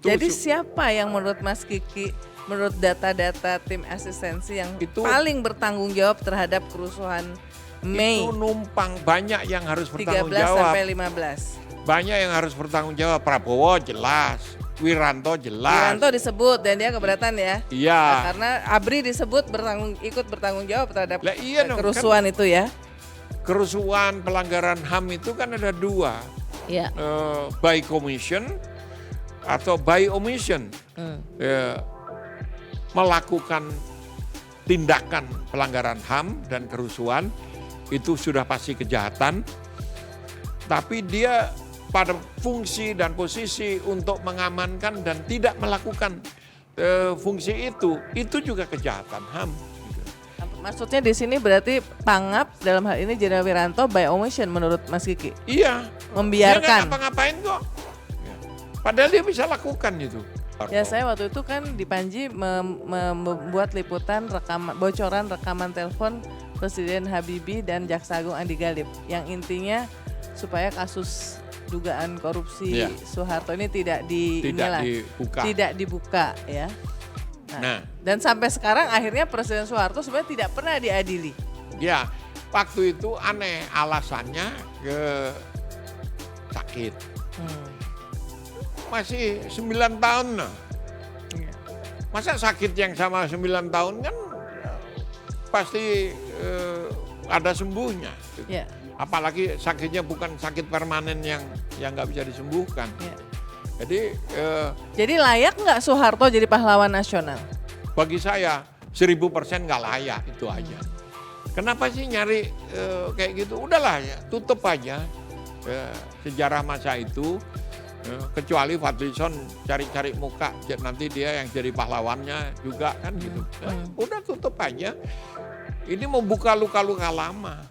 Jadi siapa yang menurut Mas Kiki, menurut data-data tim asistensi yang paling bertanggung jawab terhadap kerusuhan Mei? Itu numpang banyak yang harus bertanggung 13 jawab. sampai 15. Banyak yang harus bertanggung jawab. Prabowo jelas, Wiranto jelas. Wiranto disebut dan dia keberatan ya. Iya. Karena ABRI disebut ikut bertanggung jawab terhadap kerusuhan kan, itu ya. Kerusuhan pelanggaran HAM itu kan ada dua. Iya. By commission atau by omission. Melakukan tindakan pelanggaran HAM dan kerusuhan itu sudah pasti kejahatan. Tapi dia pada fungsi dan posisi untuk mengamankan dan tidak melakukan fungsi itu juga kejahatan HAM. Maksudnya di sini berarti Pangap dalam hal ini Jenderal Wiranto by omission menurut Mas Kiki? Iya. Membiarkan. Dia nggak ngapa-ngapain kok. Padahal dia bisa lakukan itu. Ya saya waktu itu kan di Panji membuat liputan bocoran rekaman telepon Presiden Habibie dan Jaksa Agung Andi Galip yang intinya supaya kasus dugaan korupsi Soeharto ini tidak dibuka ya. Nah, dan sampai sekarang akhirnya Presiden Soeharto sebenarnya tidak pernah diadili. Ya, waktu itu aneh alasannya sakit. Masih 9 tahun. Masa sakit yang sama 9 tahun kan pasti ada sembuhnya. Ya. Apalagi sakitnya bukan sakit permanen yang nggak bisa disembuhkan. Ya. Jadi layak nggak Soeharto jadi pahlawan nasional? Bagi saya 1000% nggak layak itu aja. Kenapa sih nyari kayak gitu? Udahlah ya, tutup aja sejarah masa itu. Kecuali Fadlizon cari-cari muka, nanti dia yang jadi pahlawannya juga kan gitu. Udah tutup aja. Ini membuka luka-luka lama.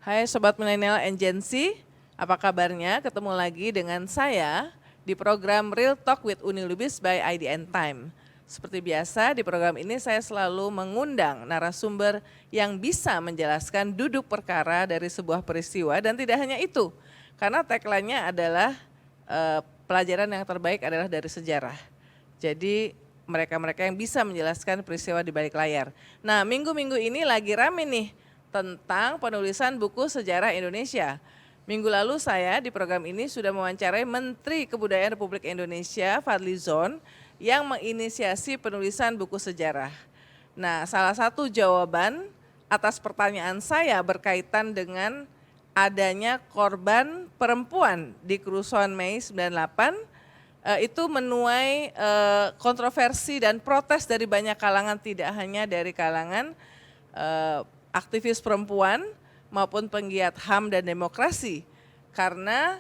Hai Sobat Millennial and Gen Z, apa kabarnya? Ketemu lagi dengan saya di program Real Talk with Uni Lubis by IDN Time. Seperti biasa di program ini saya selalu mengundang narasumber yang bisa menjelaskan duduk perkara dari sebuah peristiwa dan tidak hanya itu. Karena tagline-nya adalah pelajaran yang terbaik adalah dari sejarah. Jadi mereka-mereka yang bisa menjelaskan peristiwa di balik layar. Nah minggu-minggu ini lagi rame nih tentang penulisan buku sejarah Indonesia. Minggu lalu saya di program ini sudah mewawancarai Menteri Kebudayaan Republik Indonesia Fadlizon yang menginisiasi penulisan buku sejarah. Nah, salah satu jawaban atas pertanyaan saya berkaitan dengan adanya korban perempuan di kerusuhan Mei 98 itu menuai kontroversi dan protes dari banyak kalangan, tidak hanya dari kalangan aktivis perempuan maupun penggiat HAM dan demokrasi, karena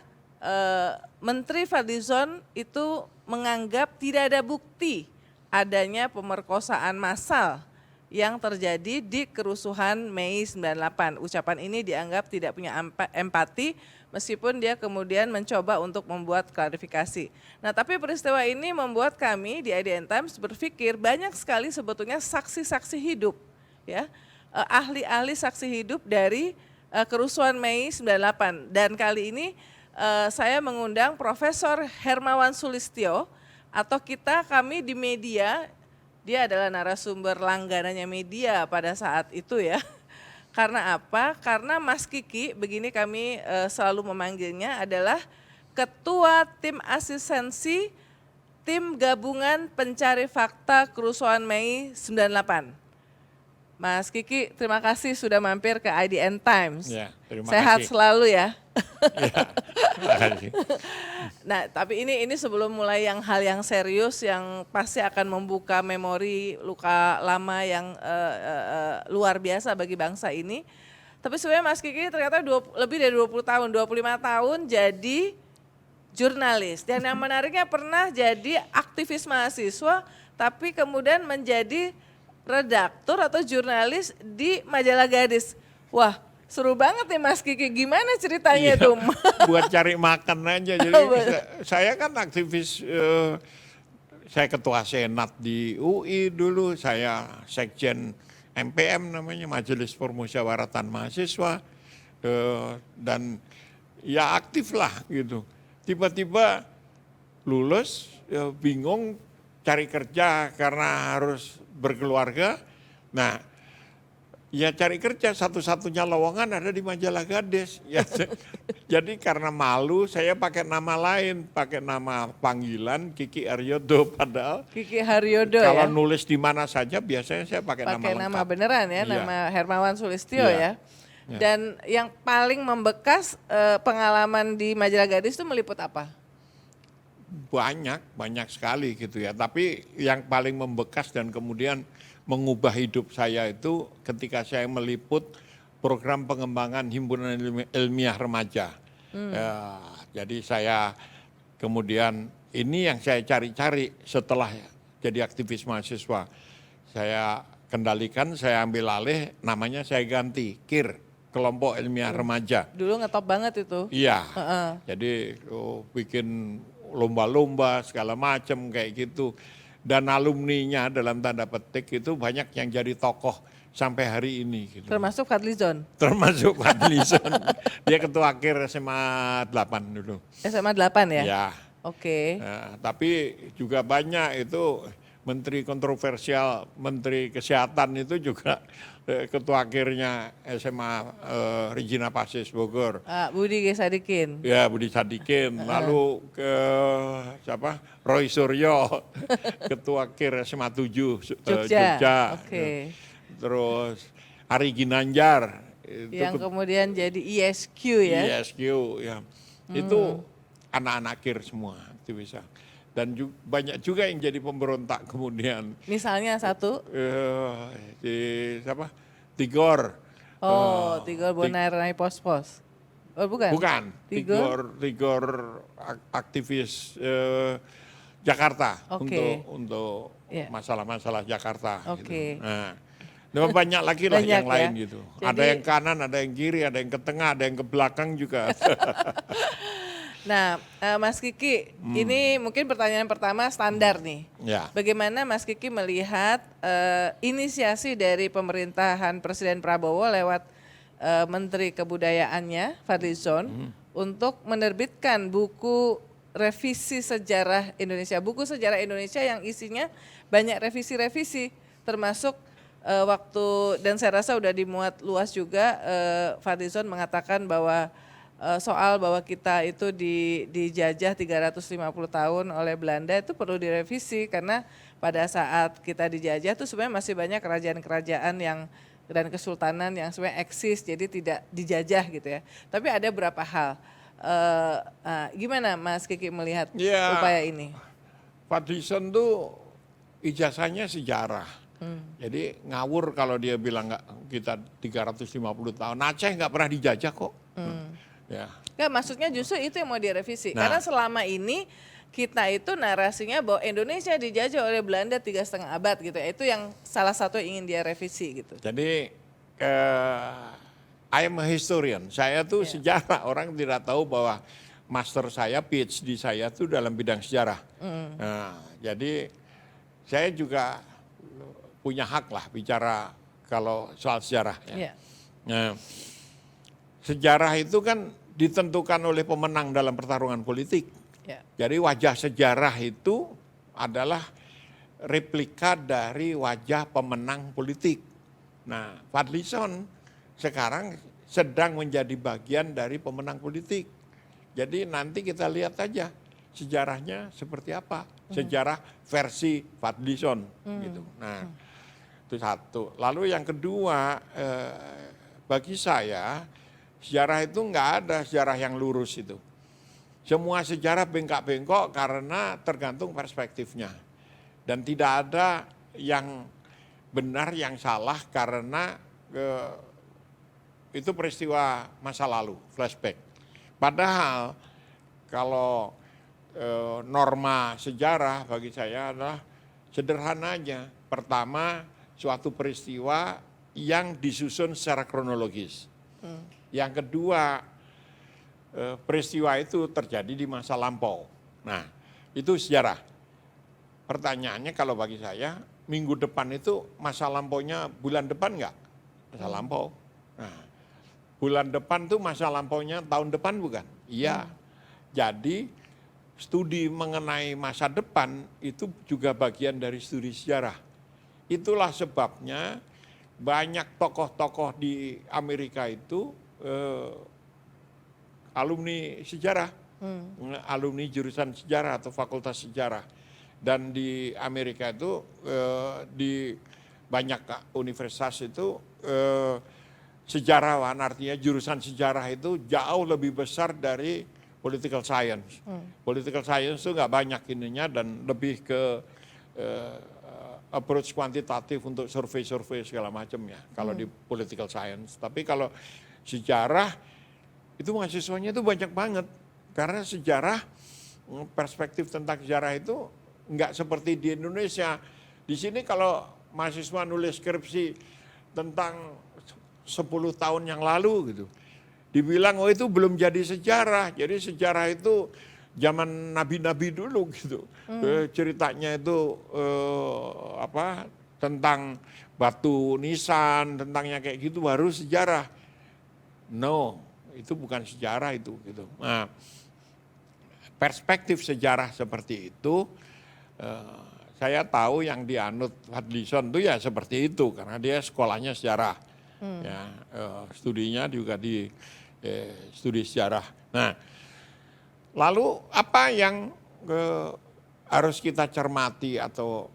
Menteri Fadlizon itu menganggap tidak ada bukti adanya pemerkosaan massal yang terjadi di kerusuhan Mei 98. Ucapan ini dianggap tidak punya empati meskipun dia kemudian mencoba untuk membuat klarifikasi. Nah tapi peristiwa ini membuat kami di IDN Times berpikir banyak sekali sebetulnya saksi-saksi hidup, ya, ahli-ahli saksi hidup dari kerusuhan Mei 98. Dan kali ini saya mengundang Profesor Hermawan Sulistyo, atau kami di media, dia adalah narasumber langganannya media pada saat itu ya. Karena apa? Karena Mas Kiki, begini kami selalu memanggilnya, adalah Ketua Tim Asistensi Tim Gabungan Pencari Fakta Kerusuhan Mei 98. Mas Kiki, terima kasih sudah mampir ke IDN Times. Ya, terima Sehat kasih. selalu ya. Ya, terima kasih. Nah, tapi ini sebelum mulai hal yang serius yang pasti akan membuka memori luka lama yang luar biasa bagi bangsa ini. Tapi sebenarnya Mas Kiki ternyata lebih dari 20 tahun, 25 tahun jadi jurnalis. Dan yang menariknya pernah jadi aktivis mahasiswa, tapi kemudian menjadi redaktur atau jurnalis di Majalah Gadis. Wah, Seru banget nih Mas Kiki, gimana ceritanya tuh? Buat cari makan aja. Jadi saya kan aktivis, saya ketua senat di UI dulu, saya sekjen MPM namanya, Majelis Permusyawaratan Mahasiswa, dan ya aktif lah gitu. Tiba-tiba lulus, bingung cari kerja karena harus berkeluarga. Nah, ya cari kerja, satu-satunya lowongan ada di Majalah Gades. Ya, jadi karena malu saya pakai nama lain, pakai nama panggilan Kiki Aryodo. Padahal Kiki Haryodo kalau ya? nulis di mana saja biasanya saya pakai nama Pakai lengkap. nama beneran ya, Iya. nama Hermawan Sulistyo Iya. ya. Dan yang paling membekas pengalaman di Majalah Gadis itu meliput apa? Banyak sekali gitu ya. Tapi yang paling membekas dan kemudian mengubah hidup saya itu ketika saya meliput program pengembangan himpunan ilmiah remaja. Ya, jadi saya kemudian ini yang saya cari-cari setelah jadi aktivis mahasiswa. Saya kendalikan, saya ambil alih, namanya saya ganti KIR, Kelompok Ilmiah Remaja. Dulu ngetop banget itu. Iya, jadi bikin lomba-lomba segala macam kayak gitu. Dan alumninya dalam tanda petik itu banyak yang jadi tokoh sampai hari ini. Gitu. Termasuk Fadlizon. Termasuk Fadlizon. Dia ketua KIR SMA 8 dulu. SMA 8 ya? Ya. Oke. Nah, tapi juga banyak itu menteri kontroversial, menteri kesehatan itu juga ketua KIR-nya SMA Regina Pacis Bogor. Budi G. Sadikin. Ya, Budi Sadikin. Lalu ke siapa? Roy Suryo, ketua KIR SMA 7 Jogja. Oke. Terus Ari Ginanjar. Itu Yang kemudian jadi ISQ ya? ISQ, ya. Itu anak-anak KIR semua, itu bisa. Dan banyak juga yang jadi pemberontak kemudian. Misalnya satu? Di siapa? Tigor. Tigor Bonar Nai Pos-Pos. Oh bukan? Bukan. Tigor? Tigor aktivis Jakarta. Oke. Untuk Iya. masalah-masalah Jakarta. Oke. Gitu. Nah, dan banyak lagi lah Banyak yang ya. lain gitu. Ada Jadi- yang kanan, ada yang kiri, ada yang ke tengah, ada yang ke belakang juga. Nah, Mas Kiki, ini mungkin pertanyaan pertama standar nih. Ya. Bagaimana Mas Kiki melihat inisiasi dari pemerintahan Presiden Prabowo lewat Menteri Kebudayaannya, Fadlizon, untuk menerbitkan buku revisi sejarah Indonesia. Buku sejarah Indonesia yang isinya banyak revisi-revisi, termasuk waktu, dan saya rasa udah dimuat luas juga, Fadlizon mengatakan bahwa soal bahwa kita itu dijajah 350 tahun oleh Belanda itu perlu direvisi karena pada saat kita dijajah itu sebenarnya masih banyak kerajaan-kerajaan yang dan kesultanan yang sebenarnya eksis jadi tidak dijajah gitu ya. Tapi ada beberapa hal. Gimana Mas Kiki melihat Ya. upaya ini? Fadlizon tuh ijazahnya sejarah. Jadi ngawur kalau dia bilang nggak kita 350 tahun. Aceh nggak pernah dijajah kok. Ya. Enggak, maksudnya justru itu yang mau direvisi. Nah. Karena selama ini kita itu narasinya bahwa Indonesia dijajah oleh Belanda 3,5 abad gitu. Itu yang salah satu yang ingin dia revisi gitu. Jadi I am a historian. Saya tuh sejarah. Orang tidak tahu bahwa master saya, PhD saya tuh dalam bidang sejarah. Nah, jadi saya juga punya hak lah bicara kalau soal sejarah. Ya. Iya. Nah, sejarah itu kan ditentukan oleh pemenang dalam pertarungan politik. Ya. Jadi wajah sejarah itu adalah replika dari wajah pemenang politik. Nah, Fadlizon sekarang sedang menjadi bagian dari pemenang politik. Jadi nanti kita lihat aja sejarahnya seperti apa. Sejarah versi Fadlizon gitu. Nah, itu satu. Lalu yang kedua, bagi saya sejarah itu nggak ada sejarah yang lurus itu. Semua sejarah bengkak-bengkok karena tergantung perspektifnya. Dan tidak ada yang benar yang salah karena itu peristiwa masa lalu, flashback. Padahal kalau norma sejarah bagi saya adalah sederhana aja. Pertama, suatu peristiwa yang disusun secara kronologis. Yang kedua, peristiwa itu terjadi di masa lampau. Nah, itu sejarah. Pertanyaannya kalau bagi saya, minggu depan itu masa lampaunya bulan depan enggak? Masa lampau. Nah, bulan depan tuh masa lampaunya tahun depan bukan? Iya. Jadi studi mengenai masa depan itu juga bagian dari studi sejarah. Itulah sebabnya banyak tokoh-tokoh di Amerika itu alumni sejarah, alumni jurusan sejarah atau fakultas sejarah. Dan di Amerika itu di banyak universitas itu sejarawan, artinya jurusan sejarah itu jauh lebih besar dari political science. Political science itu nggak banyak ininya dan lebih ke approach kuantitatif untuk survei-survei segala macam ya. Kalau di political science. Tapi kalau sejarah itu mahasiswanya itu banyak banget. Karena sejarah, perspektif tentang sejarah itu nggak seperti di Indonesia. Di sini kalau mahasiswa nulis skripsi tentang 10 tahun yang lalu gitu, dibilang oh itu belum jadi sejarah. Jadi sejarah itu zaman nabi-nabi dulu gitu. Ceritanya itu tentang batu nisan, tentangnya kayak gitu baru sejarah. No, itu bukan sejarah itu gitu. Nah, perspektif sejarah seperti itu saya tahu yang dianut Fadlizon itu ya seperti itu karena dia sekolahnya sejarah. Ya, studinya juga di studi sejarah. Nah, lalu apa yang harus kita cermati atau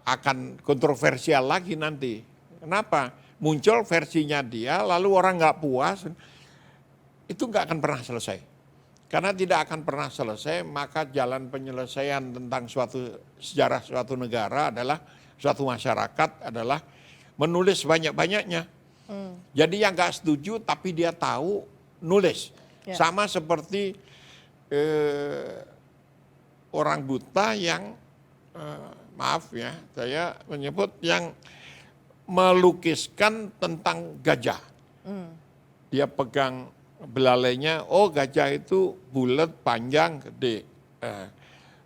akan kontroversial lagi nanti? Kenapa? Muncul versinya dia, lalu orang nggak puas, itu nggak akan pernah selesai. Karena tidak akan pernah selesai, maka jalan penyelesaian tentang suatu sejarah suatu negara adalah, suatu masyarakat adalah menulis banyak-banyaknya. Jadi yang nggak setuju tapi dia tahu nulis. Ya. Sama seperti orang buta yang maaf ya saya menyebut yang melukiskan tentang gajah. Dia pegang belalainya, oh gajah itu bulat, panjang, gede.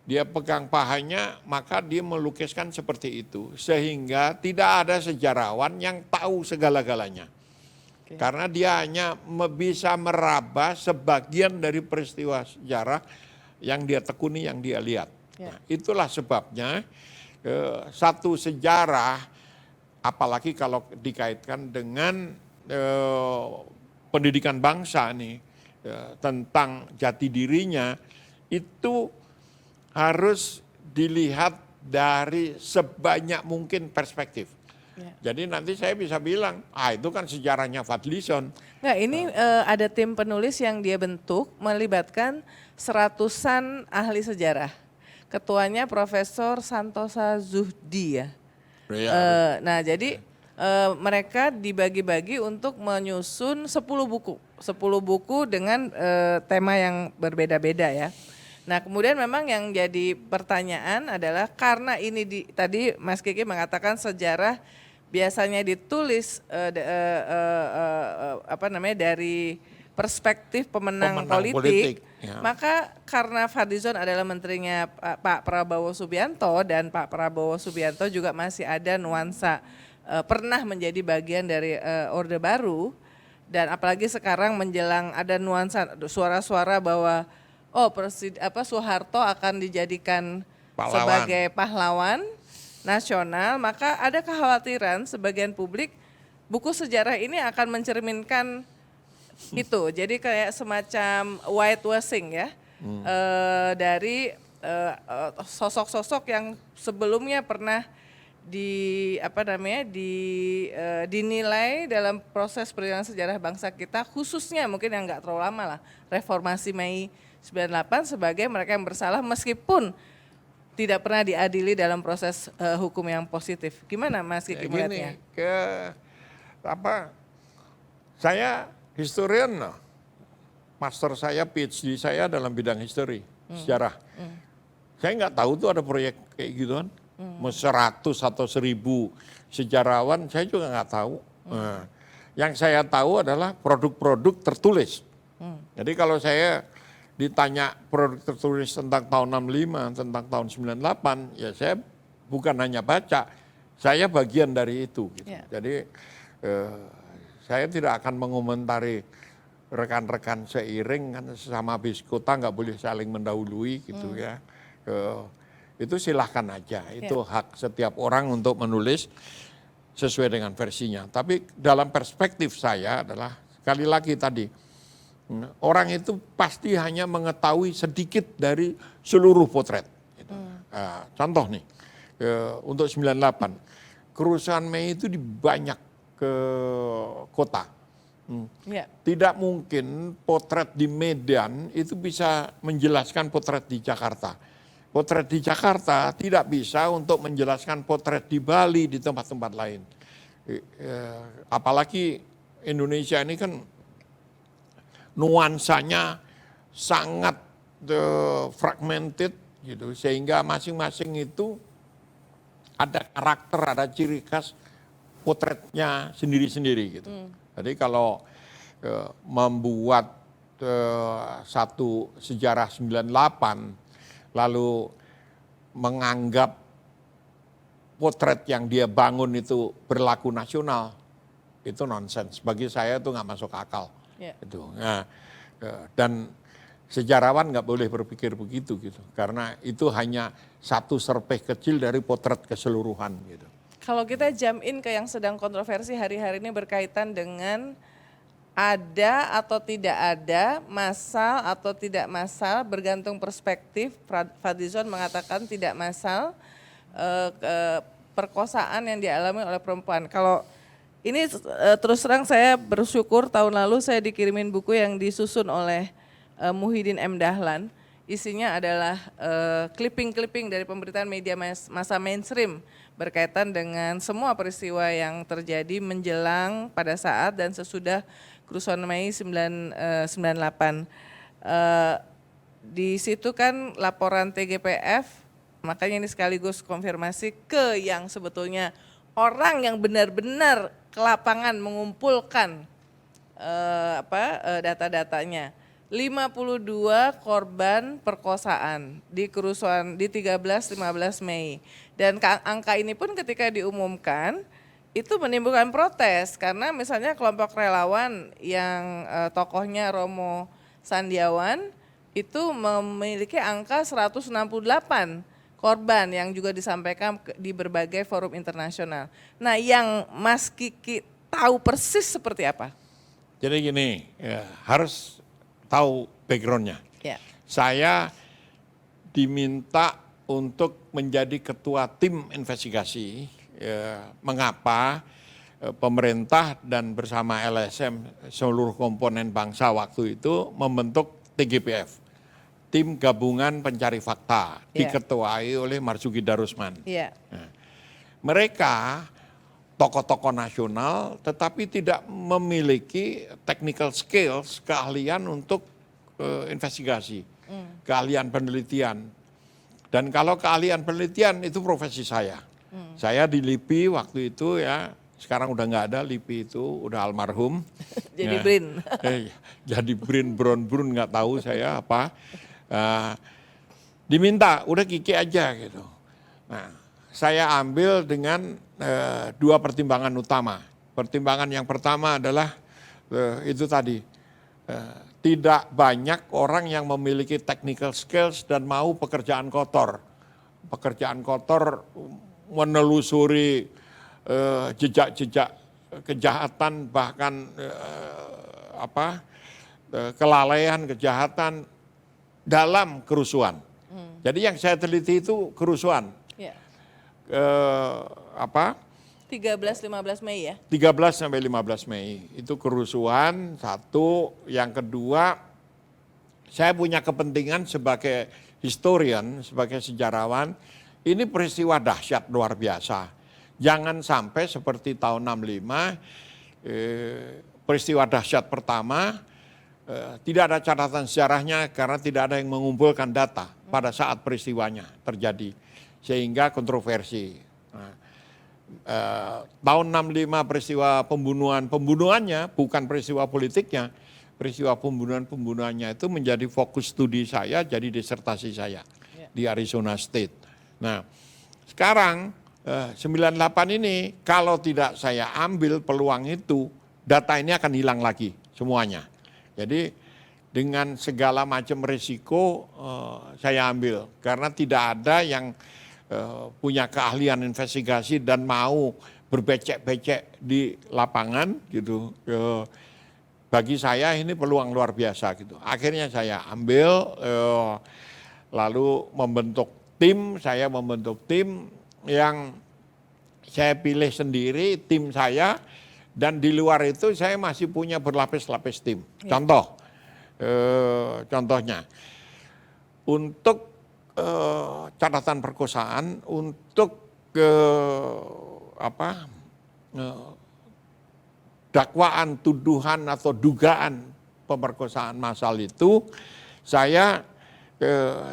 Dia pegang pahanya, maka dia melukiskan seperti itu. Sehingga tidak ada sejarawan yang tahu segala-galanya. Okay. Karena dia hanya bisa meraba sebagian dari peristiwa sejarah yang dia tekuni, yang dia lihat. Yeah. Nah, itulah sebabnya satu sejarah, apalagi kalau dikaitkan dengan pendidikan bangsa nih, tentang jati dirinya, itu harus dilihat dari sebanyak mungkin perspektif. Ya. Jadi nanti saya bisa bilang, itu kan sejarahnya Fadlizon. Nggak, ini ada tim penulis yang dia bentuk melibatkan seratusan ahli sejarah. Ketuanya Profesor Santosa Zuhdi ya. Nah jadi mereka dibagi-bagi untuk menyusun 10 buku. 10 buku dengan tema yang berbeda-beda ya. Nah kemudian memang yang jadi pertanyaan adalah karena ini tadi Mas Kiki mengatakan sejarah biasanya ditulis dari perspektif pemenang politik ya. Maka karena Fadlizon adalah menterinya Pak Prabowo Subianto dan Pak Prabowo Subianto juga masih ada nuansa pernah menjadi bagian dari Orde Baru dan apalagi sekarang menjelang ada nuansa suara-suara bahwa Soeharto akan dijadikan sebagai pahlawan nasional, maka ada kekhawatiran sebagian publik buku sejarah ini akan mencerminkan itu. Jadi kayak semacam whitewashing ya dari sosok-sosok yang sebelumnya pernah dinilai dalam proses perjalanan sejarah bangsa kita, khususnya mungkin yang nggak terlalu lama lah, reformasi Mei 98 sebagai mereka yang bersalah meskipun tidak pernah diadili dalam proses hukum yang positif. Gimana Mas Kiki melihatnya? Saya historian, master saya, PhD saya dalam bidang history, sejarah. Saya nggak tahu tuh ada proyek kayak gituan. 100 atau 1000 sejarawan, saya juga nggak tahu. Yang saya tahu adalah produk-produk tertulis. Jadi kalau saya ditanya produk tertulis tentang tahun 65, tentang tahun 98, ya saya bukan hanya baca, saya bagian dari itu. Gitu. Ya. Jadi saya tidak akan mengomentari rekan-rekan seiring, kan sesama biskota nggak boleh saling mendahului gitu ya. Itu silahkan aja, itu hak setiap orang untuk menulis sesuai dengan versinya. Tapi dalam perspektif saya adalah, sekali lagi tadi, orang itu pasti hanya mengetahui sedikit dari seluruh potret. Gitu. Contoh nih, untuk 98, kerusuhan Mei itu di banyak kota. Ya. Tidak mungkin potret di Medan itu bisa menjelaskan potret di Jakarta. Potret di Jakarta tidak bisa untuk menjelaskan potret di Bali, di tempat-tempat lain. Apalagi Indonesia ini kan nuansanya sangat fragmented gitu, sehingga masing-masing itu ada karakter, ada ciri khas potretnya sendiri-sendiri gitu. Jadi kalau membuat satu sejarah 98 lalu menganggap potret yang dia bangun itu berlaku nasional, itu nonsens. Bagi saya itu nggak masuk akal. Ya. Itu. Nah, dan sejarawan nggak boleh berpikir begitu gitu, karena itu hanya satu serpeh kecil dari potret keseluruhan gitu. Kalau kita jump in ke yang sedang kontroversi hari-hari ini berkaitan dengan ada atau tidak ada, massal atau tidak massal, bergantung perspektif. Fadlizon mengatakan tidak massal, perkosaan yang dialami oleh perempuan. Kalau ini terus terang saya bersyukur tahun lalu saya dikirimin buku yang disusun oleh Muhyiddin M. Dahlan. Isinya adalah clipping-clipping dari pemberitaan media massa mainstream berkaitan dengan semua peristiwa yang terjadi menjelang, pada saat, dan sesudah kerusuhan Mei 98. Di situ kan laporan TGPF, makanya ini sekaligus konfirmasi ke yang sebetulnya orang yang benar-benar ke lapangan mengumpulkan data-datanya. 52 korban perkosaan di kerusuhan di 13-15 Mei. Dan angka ini pun ketika diumumkan itu menimbulkan protes karena misalnya kelompok relawan yang tokohnya Romo Sandiawan itu memiliki angka 168 korban yang juga disampaikan di berbagai forum internasional. Nah, yang Mas Kiki tahu persis seperti apa? Jadi gini, ya, harus tahu backgroundnya. Ya. Saya diminta untuk menjadi ketua tim investigasi. Mengapa pemerintah dan bersama LSM seluruh komponen bangsa waktu itu membentuk TGPF, tim gabungan pencari fakta, diketuai oleh Marzuki Darusman. Yeah. Nah, mereka tokoh-tokoh nasional tetapi tidak memiliki technical skills, keahlian untuk investigasi, keahlian penelitian. Dan kalau keahlian penelitian itu profesi saya. Saya di LIPI waktu itu ya, sekarang udah nggak ada LIPI itu, udah almarhum. Jadi BRIN. Jadi BRIN, Brown nggak tahu saya apa. Diminta, udah Kiki aja gitu. Nah, saya ambil dengan dua pertimbangan utama. Pertimbangan yang pertama adalah itu tadi, tidak banyak orang yang memiliki technical skills dan mau pekerjaan kotor. Pekerjaan kotor menelusuri jejak-jejak kejahatan, bahkan kelalaian kejahatan dalam kerusuhan. Jadi yang saya teliti itu kerusuhan. Ya. 13-15 Mei ya? 13 sampai 15 Mei. Itu kerusuhan, satu. Yang kedua, saya punya kepentingan sebagai historian, sebagai sejarawan, ini peristiwa dahsyat luar biasa. Jangan sampai seperti tahun 65, peristiwa dahsyat pertama, tidak ada catatan sejarahnya karena tidak ada yang mengumpulkan data pada saat peristiwanya terjadi. Sehingga kontroversi. Nah, tahun 65 peristiwa pembunuhannya bukan peristiwa politiknya, peristiwa pembunuhannya itu menjadi fokus studi saya, jadi disertasi saya di Arizona State. Nah, sekarang 98 ini kalau tidak saya ambil peluang itu, data ini akan hilang lagi semuanya. Jadi dengan segala macam risiko saya ambil karena tidak ada yang punya keahlian investigasi dan mau berbecek-becek di lapangan gitu. Bagi saya ini peluang luar biasa gitu. Akhirnya saya ambil lalu saya membentuk tim yang saya pilih sendiri, tim saya, dan di luar itu saya masih punya berlapis-lapis tim. Contohnya untuk catatan perkosaan, untuk dakwaan, tuduhan atau dugaan pemerkosaan massal itu saya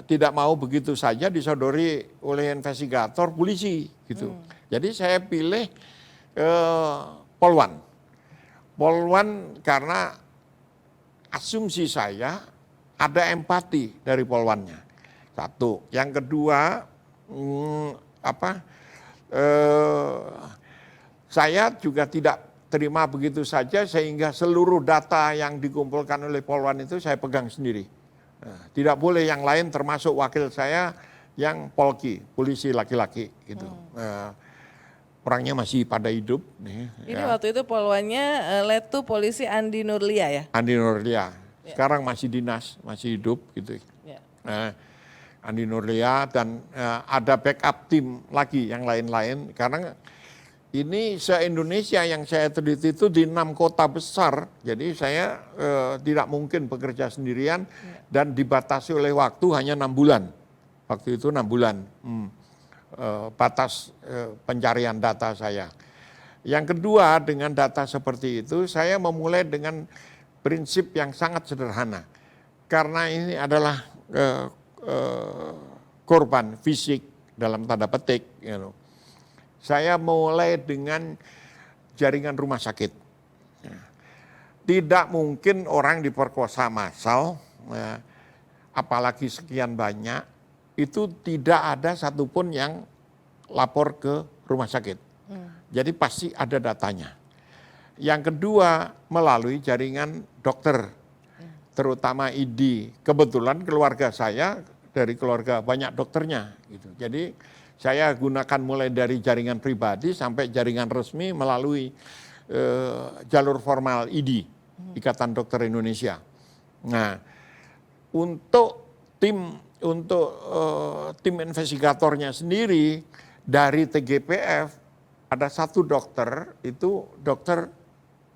tidak mau begitu saja disodori oleh investigator polisi gitu. Jadi saya pilih Polwan karena asumsi saya ada empati dari Polwannya. Satu, yang kedua saya juga tidak terima begitu saja sehingga seluruh data yang dikumpulkan oleh Polwan itu saya pegang sendiri. Tidak boleh yang lain termasuk wakil saya yang Polki, polisi laki-laki gitu. Orangnya masih pada hidup. Ini waktu itu Polwannya Letu Polisi Andi Nurlia ya? Andi Nurlia, sekarang masih dinas, masih hidup gitu. Andi Nurlia dan ada backup tim lagi yang lain-lain karena ini se-Indonesia yang saya teliti itu di 6 kota besar, jadi saya tidak mungkin bekerja sendirian dan dibatasi oleh waktu hanya 6 bulan. Waktu itu 6 bulan batas pencarian data saya. Yang kedua, dengan data seperti itu saya memulai dengan prinsip yang sangat sederhana. Karena ini adalah korban fisik dalam tanda petik. Saya mulai dengan jaringan rumah sakit. Tidak mungkin orang diperkosa massal, apalagi sekian banyak, itu tidak ada satupun yang lapor ke rumah sakit. Jadi pasti ada datanya. Yang kedua, melalui jaringan dokter, terutama ID. Kebetulan keluarga saya dari keluarga banyak dokternya. Gitu. Jadi saya gunakan mulai dari jaringan pribadi sampai jaringan resmi melalui jalur formal ID, Ikatan Dokter Indonesia. Nah, untuk tim investigatornya sendiri dari TGPF ada satu dokter, itu Dokter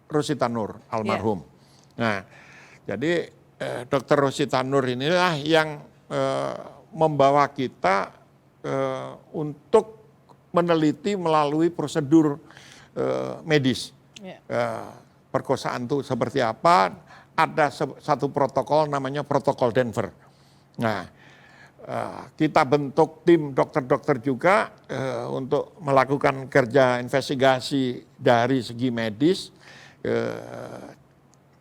Rosita Nur almarhum. Nah, jadi Dokter Rosita Nur inilah yang membawa kita untuk meneliti melalui prosedur medis. Perkosaan itu seperti apa? Ada satu protokol namanya protokol Denver. Nah, kita bentuk tim dokter-dokter juga untuk melakukan kerja investigasi dari segi medis,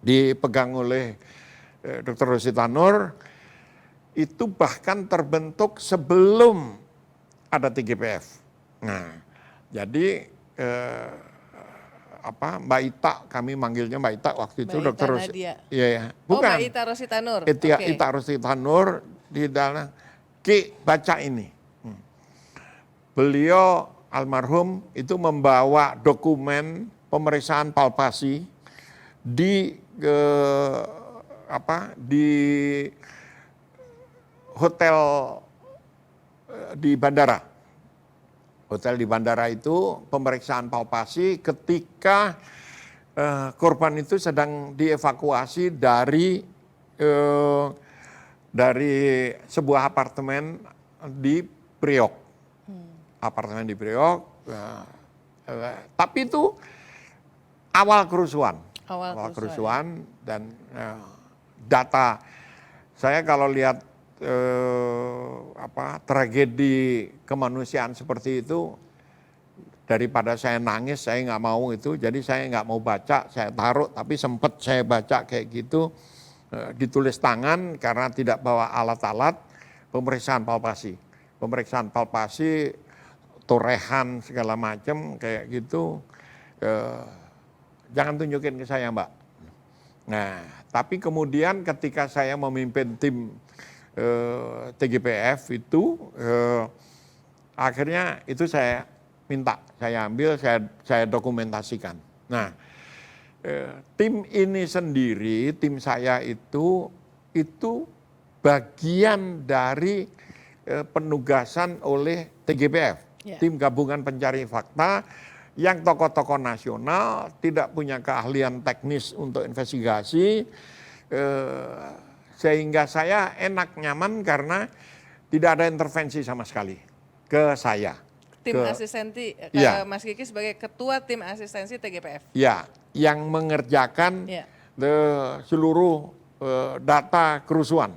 dipegang oleh Dr. Rosita Nur. Itu bahkan terbentuk sebelum ada TGPF. Nah, jadi Mbak Ita, kami manggilnya Mbak Ita waktu itu Dr. Rosita. Iya, bukan. Mbak Ita Rosita Nur. Ita Rosita Nur di dalam baca ini. Beliau almarhum itu membawa dokumen pemeriksaan palpasi di hotel di bandara. Hotel di bandara itu pemeriksaan palpasi ketika korban itu sedang dievakuasi dari sebuah apartemen di Priok. Apartemen di Priok. Tapi itu awal kerusuhan. Awal kerusuhan dan data saya kalau lihat tragedi kemanusiaan seperti itu daripada saya nangis, saya nggak mau itu, jadi saya nggak mau baca, saya taruh, tapi sempat saya baca kayak gitu, ditulis tangan karena tidak bawa alat-alat, pemeriksaan palpasi, torehan segala macam kayak gitu, jangan tunjukin ke saya Mbak. Nah, tapi kemudian ketika saya memimpin tim TGPF itu, akhirnya itu saya minta, saya ambil, saya dokumentasikan. Nah, tim ini sendiri, tim saya itu bagian dari penugasan oleh TGPF, tim gabungan pencari fakta, yang tokoh-tokoh nasional tidak punya keahlian teknis untuk investigasi, sehingga saya enak nyaman karena tidak ada intervensi sama sekali ke saya. Tim asistensi, Mas Kiki sebagai ketua tim asistensi TGPF. Ya, yang mengerjakan seluruh data kerusuhan,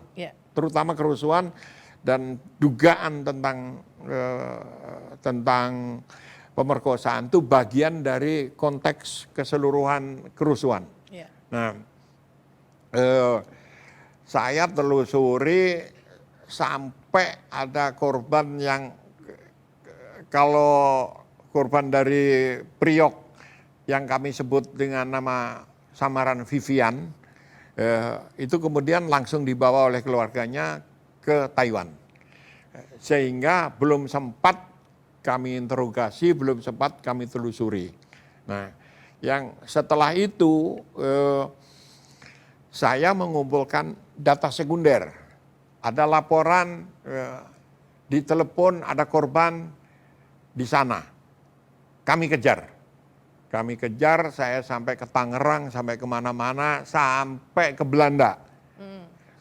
terutama kerusuhan dan dugaan tentang pemerkosaan itu bagian dari konteks keseluruhan kerusuhan. Nah, saya telusuri sampai ada korban yang, kalau korban dari Priok yang kami sebut dengan nama samaran Vivian, itu kemudian langsung dibawa oleh keluarganya ke Taiwan. Sehingga belum sempat kami interogasi, belum sempat kami telusuri. Nah, yang setelah itu saya mengumpulkan data sekunder. Ada laporan di telepon ada korban di sana, kami kejar, saya sampai ke Tangerang, sampai kemana-mana, sampai ke Belanda,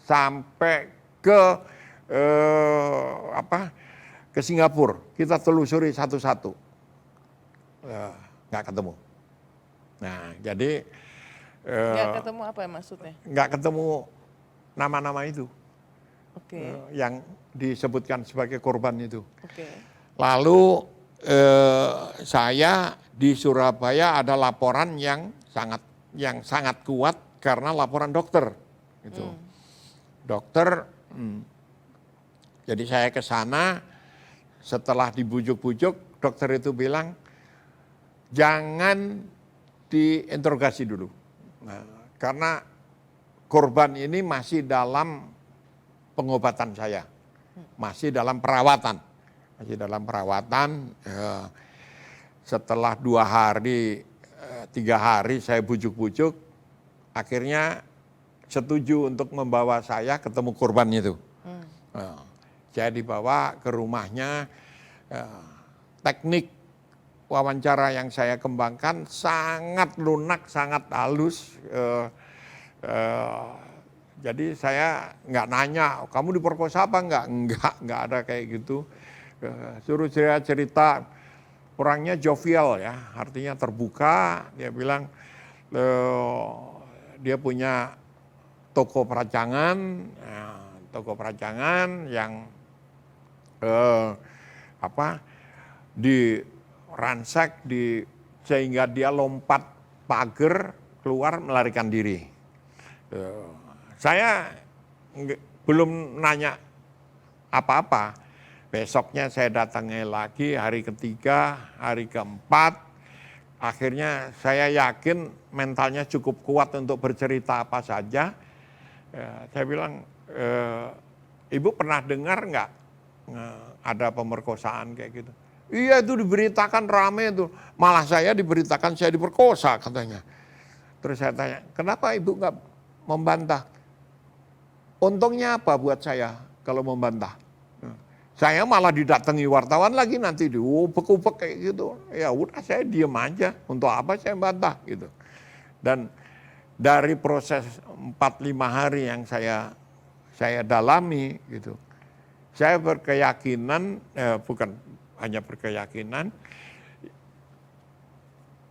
sampai ke ke Singapura, kita telusuri satu-satu, nggak ketemu. Nah, jadi nggak ketemu apa maksudnya? Nggak ketemu nama-nama itu, yang disebutkan sebagai korban itu. Lalu saya di Surabaya ada laporan yang sangat kuat karena laporan dokter itu. Dokter, jadi saya ke sana, setelah dibujuk-bujuk, dokter itu bilang jangan diinterogasi dulu. Nah, karena korban ini masih dalam pengobatan saya, masih dalam perawatan. Setelah 2 hari, 3 hari saya bujuk-bujuk, akhirnya setuju untuk membawa saya ketemu korban itu. Saya dibawa ke rumahnya, teknik wawancara yang saya kembangkan sangat lunak, sangat halus. Jadi saya nggak nanya, kamu diperkosa apa enggak ada kayak gitu. Suruh saya cerita, orangnya jovial ya, artinya terbuka. Dia bilang dia punya toko peracangan yang diransak, sehingga dia lompat pagar keluar melarikan diri. Saya belum nanya apa-apa. Besoknya saya datangi lagi, hari ketiga, hari keempat, akhirnya saya yakin mentalnya cukup kuat untuk bercerita apa saja. Saya bilang, Ibu pernah dengar nggak ada pemerkosaan kayak gitu? Iya, itu diberitakan rame itu, malah saya diberitakan saya diperkosa katanya. Terus saya tanya, kenapa Ibu nggak membantah? Untungnya apa buat saya kalau membantah? Saya malah didatangi wartawan lagi, nanti diubek-ubek kayak gitu. Ya udah, saya diem aja, untuk apa saya bantah gitu. Dan dari proses 4-5 hari yang saya dalami gitu, saya berkeyakinan, bukan hanya berkeyakinan,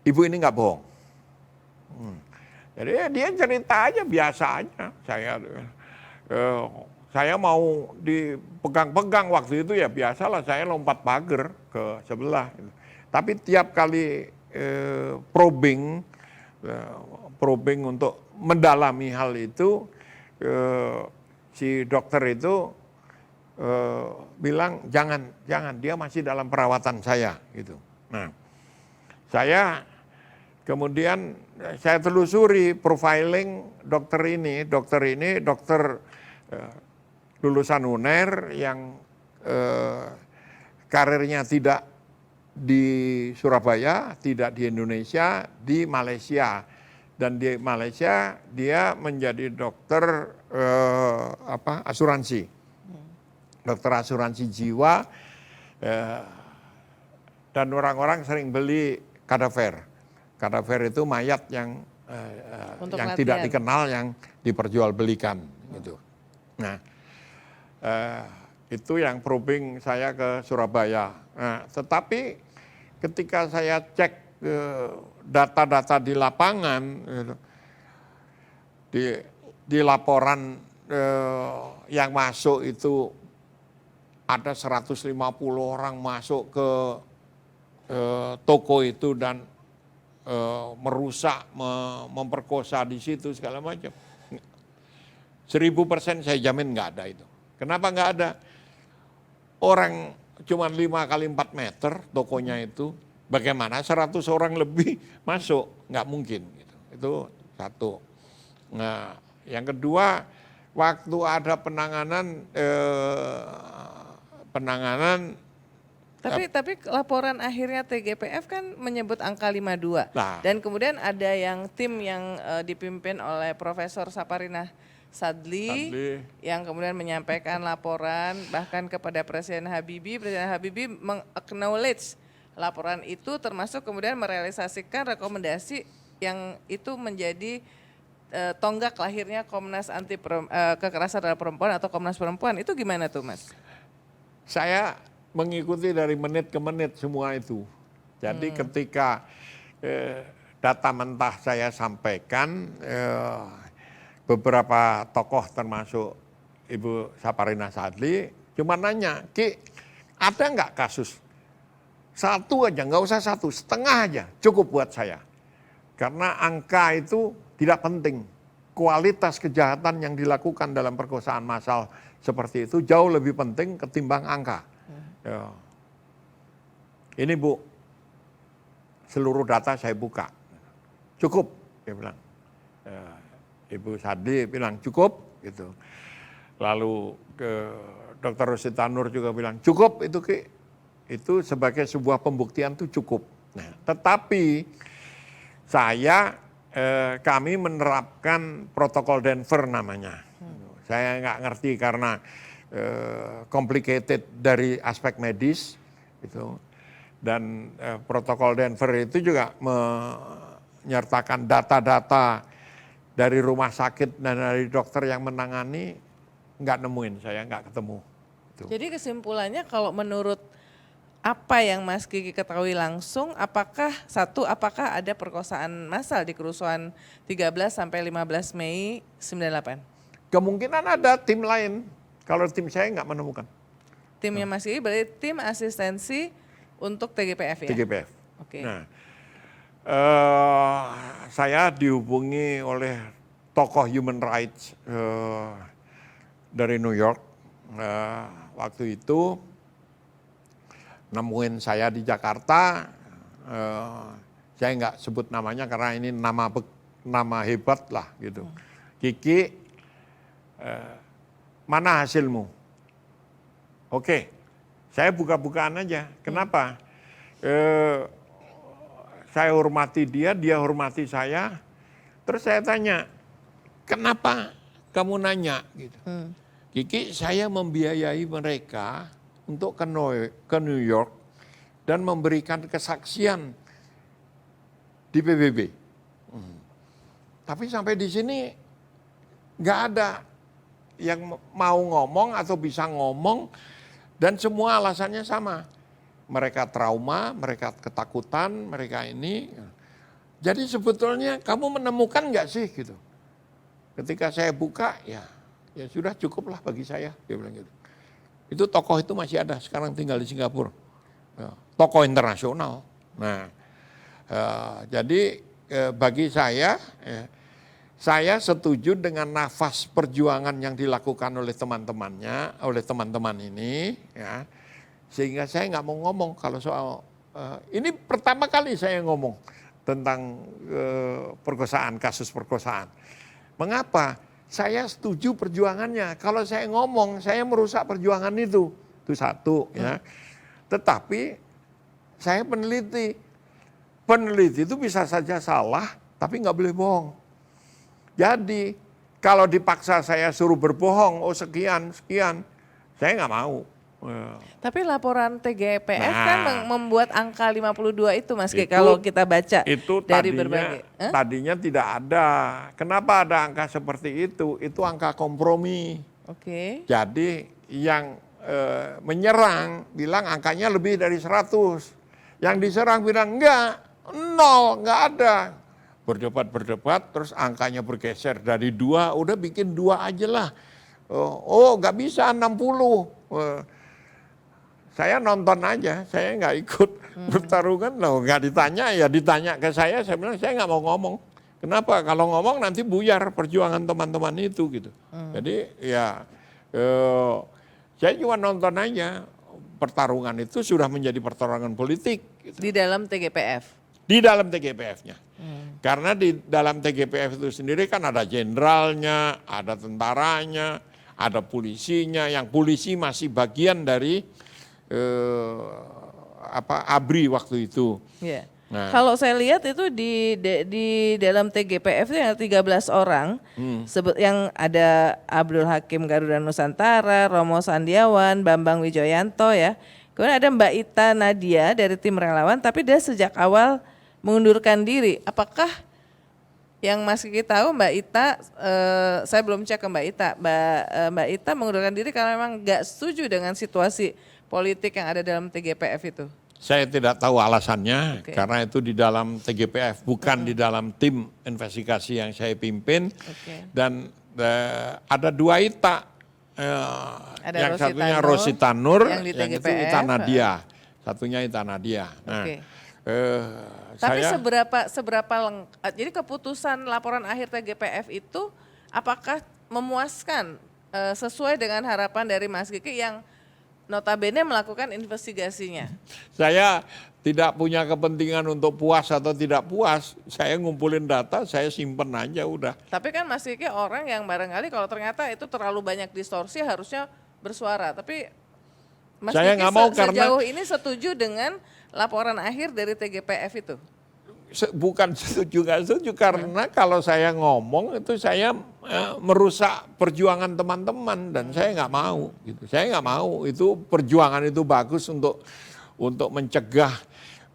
ibu ini nggak bohong. Jadi dia cerita aja biasa aja. Saya mau dipegang-pegang waktu itu ya biasalah, saya lompat pagar ke sebelah. Tapi tiap kali probing untuk mendalami hal itu, si dokter itu bilang jangan dia masih dalam perawatan saya gitu. Nah, saya kemudian saya telusuri profiling dokter ini dokter lulusan UNER yang karirnya tidak di Surabaya, tidak di Indonesia, di Malaysia. Dan di Malaysia dia menjadi dokter asuransi. Dokter asuransi jiwa, dan orang-orang sering beli kadaver. Kadaver itu mayat yang tidak dikenal, yang diperjualbelikan gitu. Nah, itu yang probing saya ke Surabaya. Nah, tetapi ketika saya cek data-data di lapangan, di laporan yang masuk itu ada 150 orang masuk ke toko itu dan merusak, memperkosa di situ segala macam. 1000% saya jamin nggak ada itu. Kenapa nggak ada? Orang cuma 5x4 meter tokonya itu, bagaimana 100 orang lebih masuk? Nggak mungkin. Gitu. Itu satu. Nah, yang kedua, waktu ada penanganan tapi laporan akhirnya TGPF kan menyebut angka 52. Nah, Dan kemudian ada yang tim yang dipimpin oleh Profesor Saparina Sadli yang kemudian menyampaikan laporan bahkan kepada Presiden Habibie. Presiden Habibie meng-acknowledge laporan itu, termasuk kemudian merealisasikan rekomendasi yang itu menjadi tonggak lahirnya Komnas Anti Kekerasan terhadap Perempuan atau Komnas Perempuan. Itu gimana tuh, Mas? Saya mengikuti dari menit ke menit semua itu. Jadi ketika data mentah saya sampaikan, beberapa tokoh termasuk Ibu Saparina Sadli cuma nanya, Ki, ada nggak kasus? Satu aja, nggak usah satu, setengah aja cukup buat saya. Karena angka itu tidak penting. Kualitas kejahatan yang dilakukan dalam perkosaan massal seperti itu jauh lebih penting ketimbang angka. Ya. Ini Bu, seluruh data saya buka. Cukup, dia bilang. Ibu Sadli bilang cukup, gitu. Lalu ke Dr. Rosita Nur juga bilang cukup itu Ki. Itu sebagai sebuah pembuktian itu cukup. Nah, tetapi kami menerapkan protokol Denver namanya. Saya nggak ngerti karena complicated dari aspek medis gitu. Dan protokol Denver itu juga menyertakan data-data dari rumah sakit dan dari dokter yang menangani, nggak nemuin, saya nggak ketemu. Gitu. Jadi kesimpulannya kalau menurut apa yang Mas Kiki ketahui langsung, apakah ada perkosaan massal di kerusuhan 13 sampai 15 Mei 98? Kemungkinan ada tim lain, kalau tim saya nggak menemukan. Timnya Mas Kiki berarti tim asistensi untuk TGPF ya? TGPF. Oke. Nah, saya dihubungi oleh tokoh human rights dari New York. Waktu itu nemuin saya di Jakarta, saya nggak sebut namanya karena ini nama hebat lah gitu. Kiki, mana hasilmu? Oke, saya buka-bukaan aja. Kenapa? Saya hormati dia hormati saya. Terus saya tanya, kenapa kamu nanya? Gitu. Kiki, saya membiayai mereka untuk ke New York dan memberikan kesaksian di PBB. Tapi sampai di sini nggak ada yang mau ngomong atau bisa ngomong dan semua alasannya sama. Mereka trauma, mereka ketakutan, mereka ini. Jadi sebetulnya kamu menemukan nggak sih gitu? Ketika saya buka, ya sudah cukuplah bagi saya, dia bilang gitu. Itu tokoh itu masih ada, sekarang tinggal di Singapura. Ya, tokoh internasional. Nah, jadi bagi saya setuju dengan nafas perjuangan yang dilakukan oleh teman-teman ini, ya. Sehingga saya nggak mau ngomong kalau soal ini pertama kali saya ngomong tentang kasus perkosaan. Mengapa? Saya setuju perjuangannya. Kalau saya ngomong, saya merusak perjuangan itu satu, ya. Tetapi saya peneliti itu bisa saja salah, tapi nggak boleh bohong. Jadi kalau dipaksa saya suruh berbohong, sekian, saya nggak mau. Tapi laporan TGPF Nah, kan membuat angka 52 itu Mas Ki, kalau kita baca itu dari berbagai. tadinya tidak ada. Kenapa ada angka seperti itu? Itu angka kompromi. Oke. Jadi yang menyerang bilang angkanya lebih dari 100. Yang diserang bilang enggak, 0, enggak ada. Berdebat, terus angkanya bergeser dari 2, udah bikin 2 aja lah. Enggak bisa 60. Saya nonton aja, saya nggak ikut pertarungan loh, nggak ditanya ke saya bilang saya nggak mau ngomong. Kenapa? Kalau ngomong nanti buyar perjuangan teman-teman itu gitu. Jadi ya saya cuma nonton aja, pertarungan itu sudah menjadi pertarungan politik. Gitu. Di dalam TGPF? Di dalam TGPF-nya. Karena di dalam TGPF itu sendiri kan ada jenderalnya, ada tentaranya, ada polisinya, yang polisi masih bagian dari ABRI waktu itu. Yeah. Nah. Kalau saya lihat itu di dalam TGPF itu yang 13 orang, yang ada Abdul Hakim Garuda Nusantara, Romo Sandiawan, Bambang Wijoyanto ya. Kemudian ada Mbak Ita Nadia dari tim relawan, tapi dia sejak awal mengundurkan diri. Apakah yang Mas Kiki tahu Mbak Ita, saya belum cek ke Mbak Ita, Mbak Ita mengundurkan diri karena memang nggak setuju dengan situasi politik yang ada dalam TGPF itu? Saya tidak tahu alasannya, karena itu di dalam TGPF, bukan di dalam tim investigasi yang saya pimpin. Dan ada 2 Ita, yang satunya Rosita Nur, yang itu Ita Nadia, satunya Ita Nadia. Nah, tapi seberapa lengkap, jadi keputusan laporan akhir TGPF itu apakah memuaskan sesuai dengan harapan dari Mas Kiki yang notabene melakukan investigasinya? Saya tidak punya kepentingan untuk puas atau tidak puas. Saya ngumpulin data, saya simpen aja udah. Tapi kan Mas Kiki orang yang barangkali kalau ternyata itu terlalu banyak distorsi harusnya bersuara. Tapi Mas saya Kiki karena sejauh ini setuju dengan laporan akhir dari TGPF itu? Bukan setuju, nggak setuju, karena kalau saya ngomong itu saya merusak perjuangan teman-teman dan saya nggak mau. Gitu. Saya nggak mau, itu perjuangan itu bagus untuk mencegah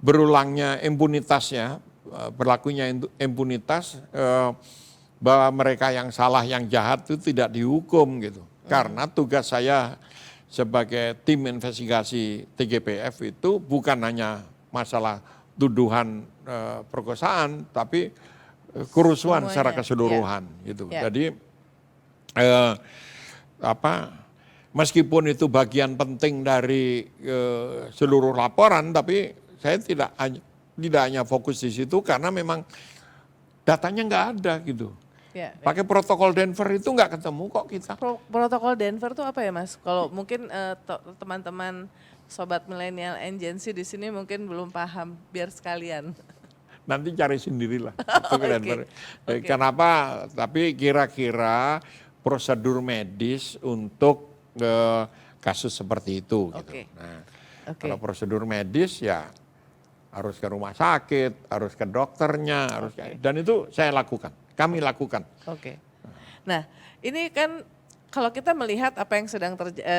berulangnya impunitasnya, berlakunya impunitas, bahwa mereka yang salah, yang jahat itu tidak dihukum gitu. Karena tugas saya sebagai tim investigasi TGPF itu bukan hanya masalah tuduhan perkosaan, tapi kerusuhan secara keseluruhan gitu. Jadi meskipun itu bagian penting dari seluruh laporan, tapi saya tidak hanya fokus di situ karena memang datanya nggak ada gitu. Pakai protokol Denver itu nggak ketemu kok kita. Protokol Denver itu apa ya Mas? Kalau mungkin teman-teman Sobat Millennial and Gen Z di sini mungkin belum paham, biar sekalian. Nanti cari sendirilah. Kenapa? Tapi kira-kira prosedur medis untuk kasus seperti itu. Gitu. Nah, kalau prosedur medis ya harus ke rumah sakit, harus ke dokternya, dan itu saya lakukan. Kami lakukan. Nah, ini kan kalau kita melihat apa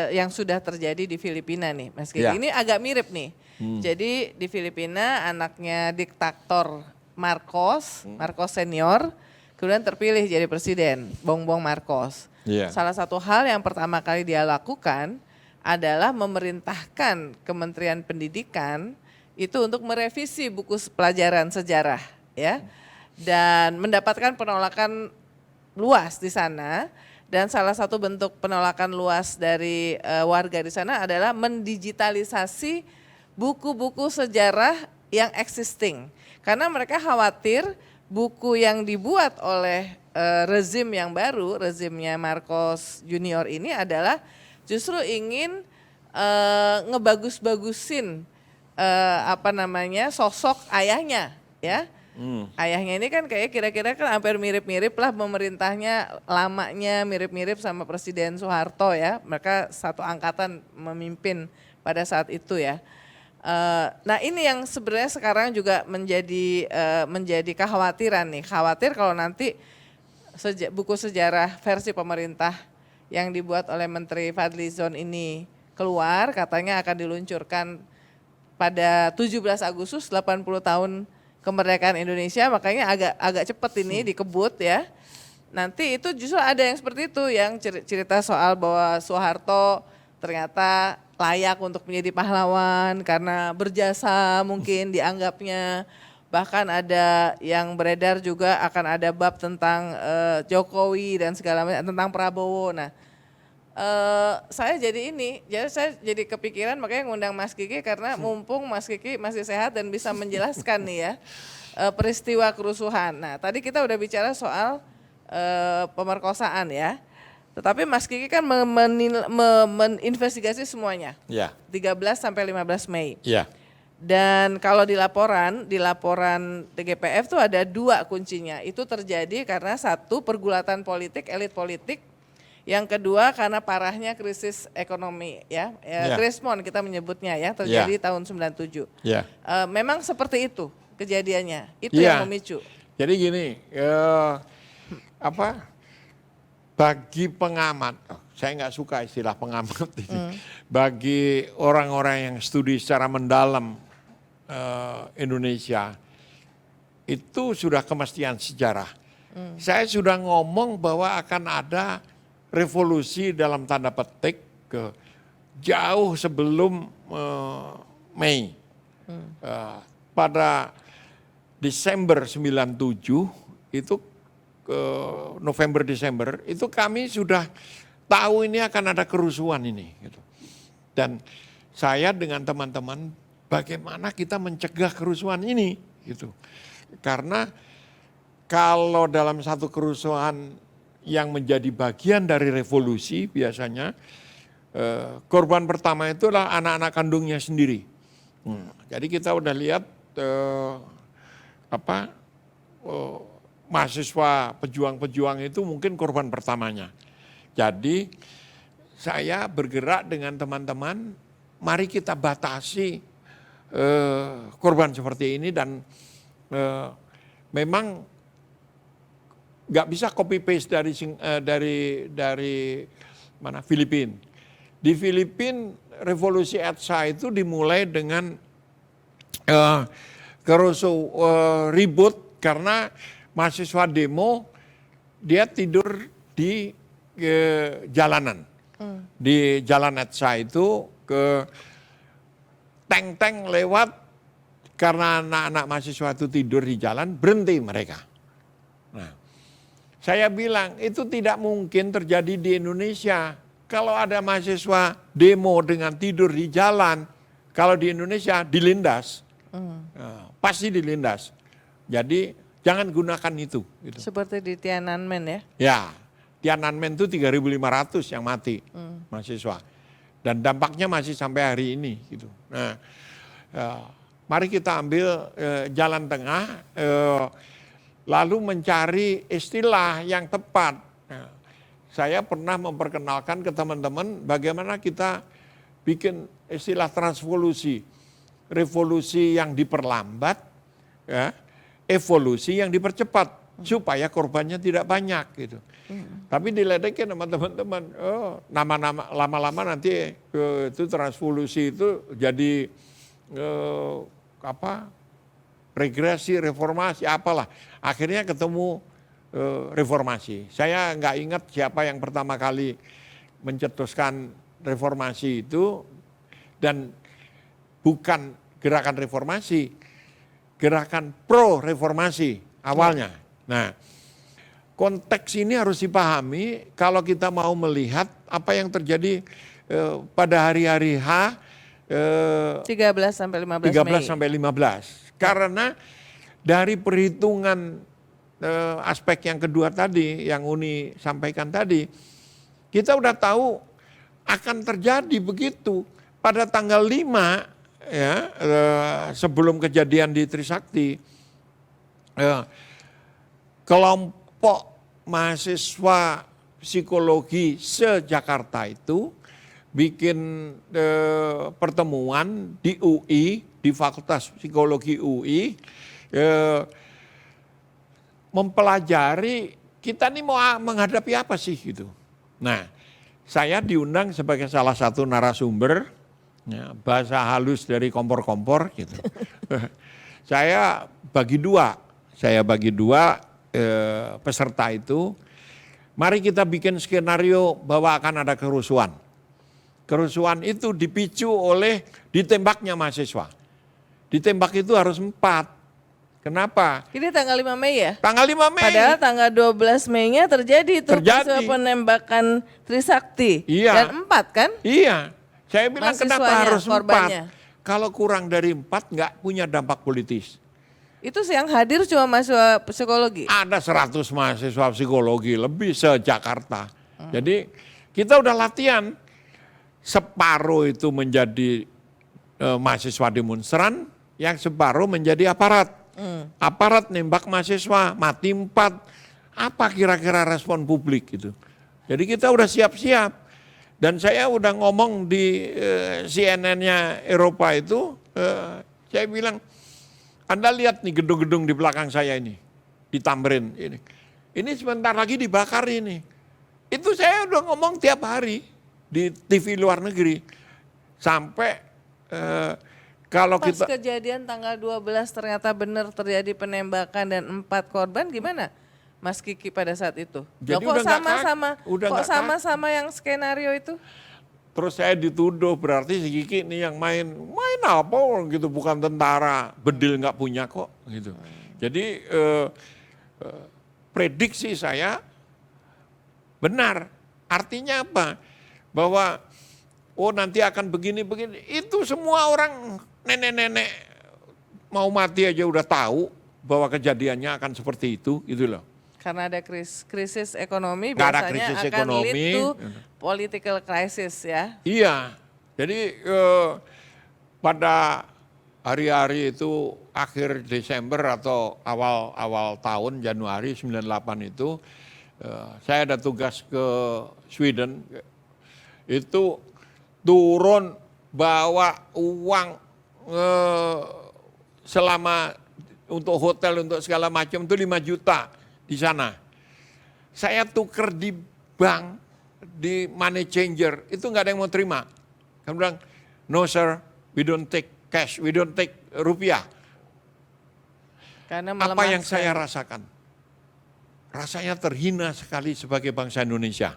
yang sudah terjadi di Filipina nih, Mas Kiki, ini agak mirip nih. Jadi di Filipina anaknya diktator Marcos senior, kemudian terpilih jadi presiden, Bongbong Marcos. Salah satu hal yang pertama kali dia lakukan adalah memerintahkan Kementerian Pendidikan itu untuk merevisi buku pelajaran sejarah, ya, dan mendapatkan penolakan luas di sana. Dan salah satu bentuk penolakan luas dari warga di sana adalah mendigitalisasi buku-buku sejarah yang existing. Karena mereka khawatir buku yang dibuat oleh rezim yang baru, rezimnya Marcos Junior ini adalah justru ingin ngebagus-bagusin sosok ayahnya, ya. Ayahnya ini kan kayak kira-kira kan hampir mirip-mirip lah pemerintahnya, lamanya mirip-mirip sama Presiden Soeharto ya. Mereka satu angkatan memimpin pada saat itu ya. Nah ini yang sebenarnya sekarang juga menjadi kekhawatiran nih. Khawatir kalau nanti buku sejarah versi pemerintah yang dibuat oleh Menteri Fadlizon ini keluar, katanya akan diluncurkan pada 17 Agustus 80 tahun kemerdekaan Indonesia, makanya agak cepat ini dikebut ya. Nanti itu justru ada yang seperti itu, yang cerita soal bahwa Soeharto ternyata layak untuk menjadi pahlawan karena berjasa mungkin dianggapnya. Bahkan ada yang beredar juga akan ada bab tentang Jokowi dan segala macam, tentang Prabowo. Nah, saya jadi kepikiran makanya ngundang Mas Kiki karena mumpung Mas Kiki masih sehat dan bisa menjelaskan nih ya peristiwa kerusuhan. Nah tadi kita udah bicara soal pemerkosaan ya, tetapi Mas Kiki kan meninvestigasi semuanya. Ya. 13 sampai 15 Mei. Ya. Dan kalau di laporan TGPF tuh ada 2 kuncinya. Itu terjadi karena satu pergulatan politik, elit politik. Yang kedua karena parahnya krisis ekonomi ya, Krismon kita menyebutnya ya, terjadi tahun 97. Ya. Memang seperti itu kejadiannya, itu yang memicu. Jadi gini, bagi pengamat, saya nggak suka istilah pengamat ini, bagi orang-orang yang studi secara mendalam Indonesia, itu sudah kemestian sejarah. Saya sudah ngomong bahwa akan ada revolusi dalam tanda petik jauh sebelum Mei. Pada Desember 97 itu November Desember itu kami sudah tahu ini akan ada kerusuhan ini. Gitu. Dan saya dengan teman-teman bagaimana kita mencegah kerusuhan ini. Gitu. Karena kalau dalam satu kerusuhan yang menjadi bagian dari revolusi biasanya korban pertama itu adalah anak-anak kandungnya sendiri. Jadi kita udah lihat mahasiswa pejuang-pejuang itu mungkin korban pertamanya. Jadi saya bergerak dengan teman-teman, mari kita batasi korban seperti ini dan memang nggak bisa copy paste dari mana Filipina. Di Filipina revolusi EDSA itu dimulai dengan ribut karena mahasiswa demo dia tidur di jalanan. Di jalan EDSA itu tank-tank lewat karena anak-anak mahasiswa itu tidur di jalan, berhenti mereka. Nah, saya bilang itu tidak mungkin terjadi di Indonesia. Kalau ada mahasiswa demo dengan tidur di jalan, kalau di Indonesia dilindas, pasti dilindas. Jadi jangan gunakan itu. Gitu. Seperti di Tiananmen ya? Ya, Tiananmen itu 3.500 yang mati mahasiswa. Dan dampaknya masih sampai hari ini. Gitu. Nah, mari kita ambil jalan tengah. Lalu mencari istilah yang tepat. Nah, saya pernah memperkenalkan ke teman-teman bagaimana kita bikin istilah transvolusi. Revolusi yang diperlambat, ya, evolusi yang dipercepat. Supaya korbannya tidak banyak. Gitu. Tapi diledekin sama teman-teman, nama-nama lama-lama nanti itu transvolusi itu jadi regresi, reformasi, apalah. Akhirnya ketemu reformasi. Saya nggak ingat siapa yang pertama kali mencetuskan reformasi itu dan bukan gerakan reformasi, gerakan pro-reformasi awalnya. Nah, konteks ini harus dipahami kalau kita mau melihat apa yang terjadi pada hari-hari H 13 sampai 15 13 Mei. sampai 15. Karena dari perhitungan aspek yang kedua tadi, yang Uni sampaikan tadi, kita udah tahu akan terjadi begitu. Pada tanggal 5, ya, sebelum kejadian di Trisakti, kelompok mahasiswa psikologi se-Jakarta itu bikin pertemuan di UI, di Fakultas Psikologi UI, mempelajari kita ini mau menghadapi apa sih gitu. Nah, saya diundang sebagai salah satu narasumber, ya, bahasa halus dari kompor-kompor gitu. Saya bagi dua peserta itu. Mari kita bikin skenario bahwa akan ada kerusuhan. Kerusuhan itu dipicu oleh ditembaknya mahasiswa. Ditembak itu harus 4. Kenapa? Ini tanggal 5 Mei ya? Tanggal 5 Mei. Padahal tanggal 12 Mei-nya terjadi itu peristiwa penembakan Trisakti. Iya. Dan 4 kan? Iya. Saya bilang kenapa harus korbannya. 4? Kalau kurang dari 4 nggak punya dampak politis. Itu yang hadir cuma mahasiswa psikologi? Ada 100 mahasiswa psikologi lebih se-Jakarta. Jadi kita udah latihan. Separuh itu menjadi mahasiswa demonstran, yang separuh menjadi aparat. Aparat nembak mahasiswa, mati 4. Apa kira-kira respon publik gitu. Jadi kita udah siap-siap. Dan saya udah ngomong di CNN-nya Eropa itu, saya bilang, Anda lihat nih gedung-gedung di belakang saya ini, di Tamrin ini. Ini sebentar lagi dibakar ini. Itu saya udah ngomong tiap hari di TV luar negeri. Sampai kalau Pas kita kejadian tanggal 12 ternyata benar terjadi penembakan dan 4 korban, gimana Mas Kiki pada saat itu? Jadi kok udah sama-sama yang skenario itu? terus saya dituduh berarti si Kiki nih yang main apa gitu, bukan tentara, bedil nggak punya kok gitu. Jadi prediksi saya benar. Artinya apa? Bahwa nanti akan begini-begini. Itu semua orang nenek-nenek mau mati aja udah tahu bahwa kejadiannya akan seperti itu gitu loh. Karena ada krisis ekonomi, Nggak ada biasanya krisis akan ekonomi. lead to political crisis ya. Iya, jadi pada hari-hari itu akhir Desember atau awal tahun Januari 98 itu saya ada tugas ke Sweden. Itu turun bawa uang selama untuk hotel, untuk segala macam itu 5 juta di sana. Saya tuker di bank, di money changer, itu nggak ada yang mau terima. Kamu bilang, no sir, we don't take cash, we don't take rupiah. Karena Apa yang saya rasakan? Rasanya terhina sekali sebagai bangsa Indonesia.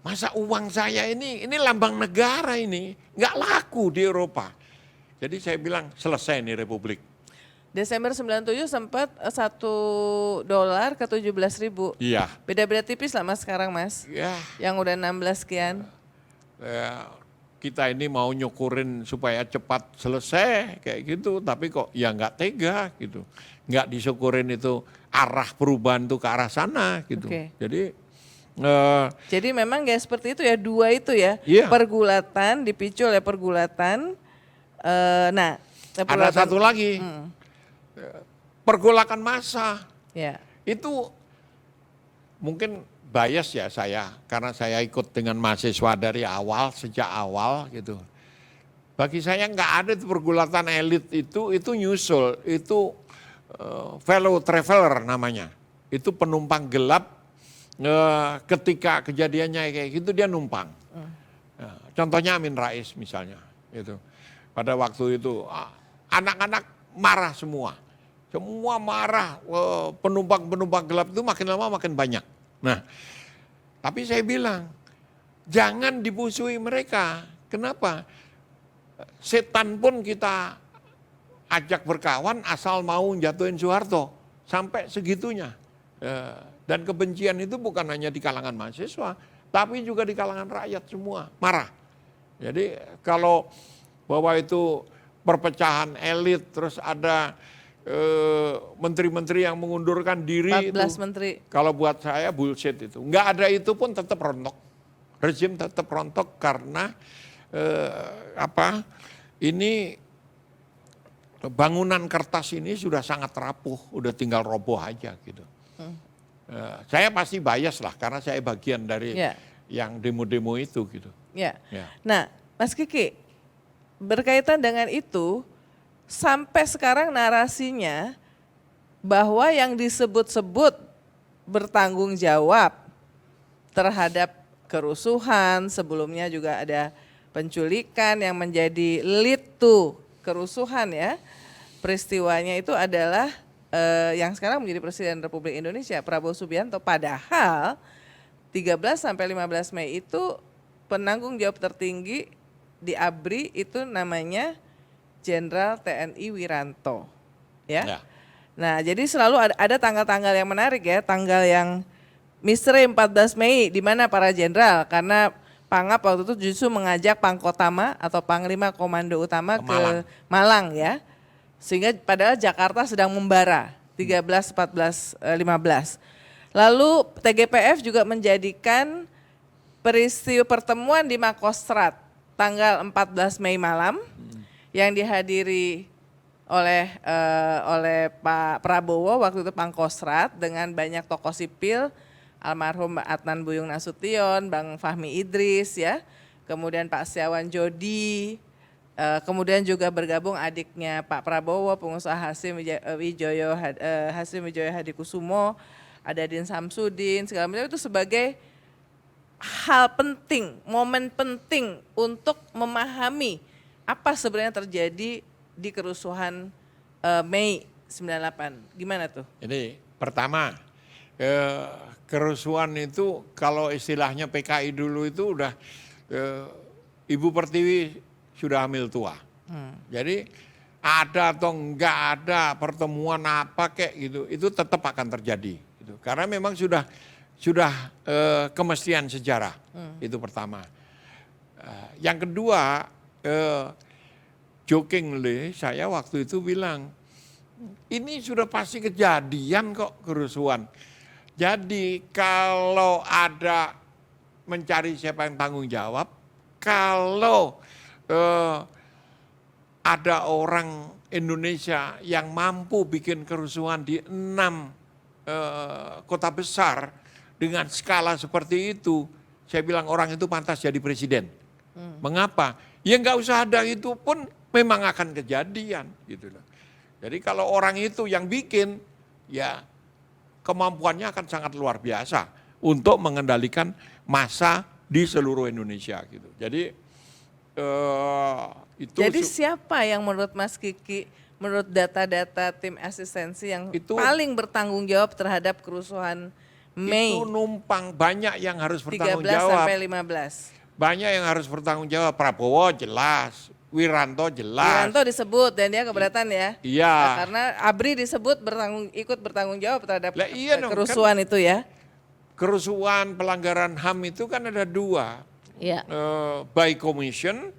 Masa uang saya ini lambang negara ini, nggak laku di Eropa. Jadi saya bilang selesai nih Republik. Desember 97 sempat $1 ke 17.000. Iya. Beda-beda tipis lah Mas sekarang Mas. Ya. Yang udah 16 sekian. Kita ini mau nyukurin supaya cepat selesai kayak gitu, tapi kok ya nggak tega gitu. Nggak disyukurin itu arah perubahan tuh ke arah sana gitu. Oke. Jadi memang gak seperti itu ya, 2 itu ya. Iya. Pergulatan, dipicu oleh pergulatan. ada satu lagi. Pergolakan massa. Ya. Itu mungkin bias ya saya, karena saya ikut dengan mahasiswa dari awal, sejak awal gitu. Bagi saya nggak ada itu pergulatan elit itu nyusul, itu fellow traveler namanya. Itu penumpang gelap ketika kejadiannya kayak gitu dia numpang. Contohnya Amin Rais misalnya. Gitu. Pada waktu itu anak-anak marah semua. Semua marah, penumpang-penumpang gelap itu makin lama makin banyak. Nah, tapi saya bilang, jangan dimusuhi mereka. Kenapa? Setan pun kita ajak berkawan asal mau jatuhin Soeharto. Sampai segitunya. Dan kebencian itu bukan hanya di kalangan mahasiswa, tapi juga di kalangan rakyat semua. Marah. Jadi kalau bahwa itu perpecahan elit, terus ada menteri-menteri yang mengundurkan diri 14 itu, menteri. kalau buat saya bullshit itu. Nggak ada itu pun tetap rontok. Rezim tetap rontok karena ini bangunan kertas ini sudah sangat rapuh, udah tinggal roboh aja gitu. Saya pasti bias lah karena saya bagian dari yang demo-demo itu gitu. Ya. Nah, Mas Kiki, berkaitan dengan itu, sampai sekarang narasinya bahwa yang disebut-sebut bertanggung jawab terhadap kerusuhan, sebelumnya juga ada penculikan yang menjadi lead to kerusuhan ya. Peristiwanya itu adalah yang sekarang menjadi Presiden Republik Indonesia, Prabowo Subianto. Padahal 13 sampai 15 Mei itu penanggung jawab tertinggi di ABRI itu namanya Jenderal TNI Wiranto. Ya. Nah, jadi selalu ada tanggal-tanggal yang menarik ya, tanggal yang misteri 14 Mei di mana para jenderal, karena Pangap waktu itu justru mengajak Pangkotama atau Panglima Komando Utama ke Malang ya. Sehingga padahal Jakarta sedang membara 13, 14, 15. Lalu TGPF juga menjadikan peristiwa pertemuan di Makostrat tanggal 14 Mei malam yang dihadiri oleh Pak Prabowo waktu itu Pangkostrat dengan banyak tokoh sipil, almarhum Adnan Buyung Nasution, Bang Fahmi Idris ya, kemudian Pak Setiawan Jodi, kemudian juga bergabung adiknya Pak Prabowo, pengusaha Hasim Wijoyo Hadikusumo, ada Din Samsudin, segala macam itu sebagai hal penting, momen penting untuk memahami apa sebenarnya terjadi di kerusuhan Mei 98. Gimana tuh? Jadi pertama, kerusuhan itu kalau istilahnya PKI dulu itu udah Ibu Pertiwi sudah hamil tua. Jadi ada atau enggak ada pertemuan apa kayak gitu, itu tetap akan terjadi. Gitu. Karena memang sudah kemestian sejarah, itu pertama. Yang kedua, jokingly saya waktu itu bilang, ini sudah pasti kejadian kok kerusuhan. Jadi kalau ada mencari siapa yang tanggung jawab, kalau ada orang Indonesia yang mampu bikin kerusuhan di 6 kota besar dengan skala seperti itu, saya bilang orang itu pantas jadi presiden. Mengapa? Ya nggak usah ada itu pun memang akan kejadian gitu loh. Jadi kalau orang itu yang bikin, ya kemampuannya akan sangat luar biasa untuk mengendalikan massa di seluruh Indonesia gitu. Jadi itu. Jadi siapa yang menurut Mas Kiki, menurut data-data tim asistensi yang paling bertanggung jawab terhadap kerusuhan Mei? Itu numpang banyak yang harus bertanggung 13 jawab. sampai 15. Banyak yang harus bertanggung jawab. Prabowo jelas, Wiranto jelas. Wiranto disebut dan dia keberatan ya. Iya. Karena ABRI disebut ikut bertanggung jawab terhadap kerusuhan kan, itu ya. Kerusuhan pelanggaran HAM itu kan ada 2. Iya. By commission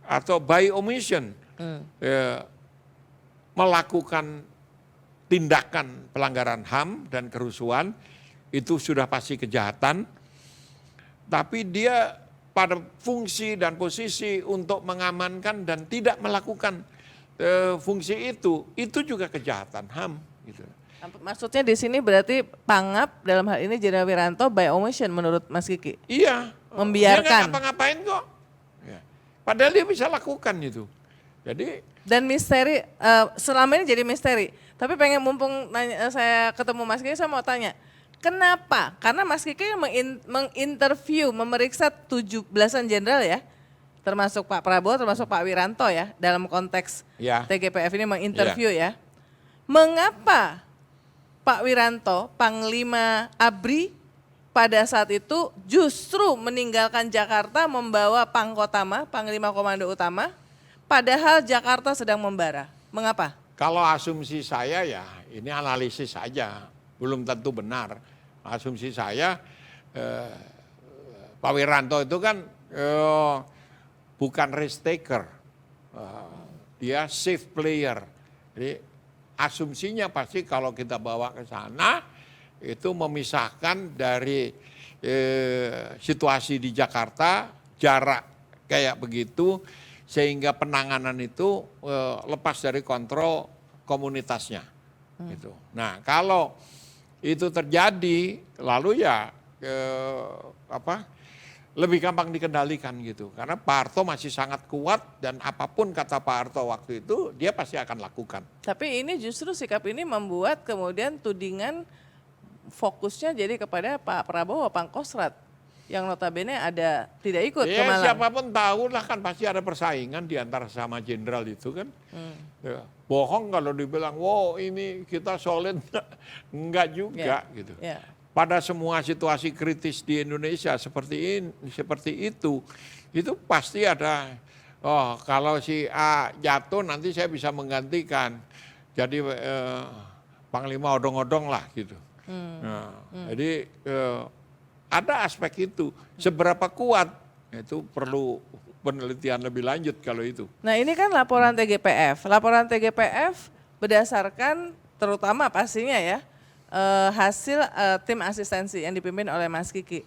atau by omission. Melakukan tindakan pelanggaran HAM dan kerusuhan itu sudah pasti kejahatan. Tapi dia pada fungsi dan posisi untuk mengamankan dan tidak melakukan fungsi itu juga kejahatan HAM gitu. Maksudnya di sini berarti Pangap dalam hal ini Jenderal Wiranto by omission menurut Mas Kiki? Iya. Membiarkan. Dia nggak ngapa-ngapain kok. Ya. Padahal dia bisa lakukan itu. Jadi. Dan misteri, selama ini jadi misteri. Tapi pengen mumpung saya ketemu Mas Kiki, saya mau tanya. Kenapa? Karena Mas Kiki menginterview, memeriksa 17-an jenderal ya. Termasuk Pak Prabowo, termasuk Pak Wiranto ya. Dalam konteks TGPF ini menginterview ya. Mengapa Pak Wiranto, Panglima ABRI pada saat itu justru meninggalkan Jakarta membawa Pangkotama, Panglima Komando Utama, padahal Jakarta sedang membara. Mengapa? Kalau asumsi saya ya, ini analisis saja, belum tentu benar. Asumsi saya, Pak Wiranto itu kan bukan risk taker. Dia safe player. Jadi asumsinya pasti kalau kita bawa ke sana itu memisahkan dari situasi di Jakarta, jarak kayak begitu, sehingga penanganan itu lepas dari kontrol komunitasnya. Gitu. Nah kalau itu terjadi, lalu ya lebih gampang dikendalikan gitu. Karena Pak Harto masih sangat kuat dan apapun kata Pak Harto waktu itu dia pasti akan lakukan. Tapi ini justru sikap ini membuat kemudian tudingan fokusnya jadi kepada Pak Prabowo, Pangkostrat yang notabene tidak ikut ke Malang. Siapapun tahu lah kan pasti ada persaingan di antara sama jenderal itu kan. Ya, bohong kalau dibilang, wow ini kita solid, enggak juga gitu. Ya. Pada semua situasi kritis di Indonesia seperti itu pasti ada, oh kalau si A jatuh nanti saya bisa menggantikan. Jadi Panglima odong-odong lah gitu. Jadi ada aspek itu. Seberapa kuat itu perlu penelitian lebih lanjut kalau itu. Nah ini kan laporan TGPF. Laporan TGPF berdasarkan terutama pastinya ya hasil tim asistensi yang dipimpin oleh Mas Kiki.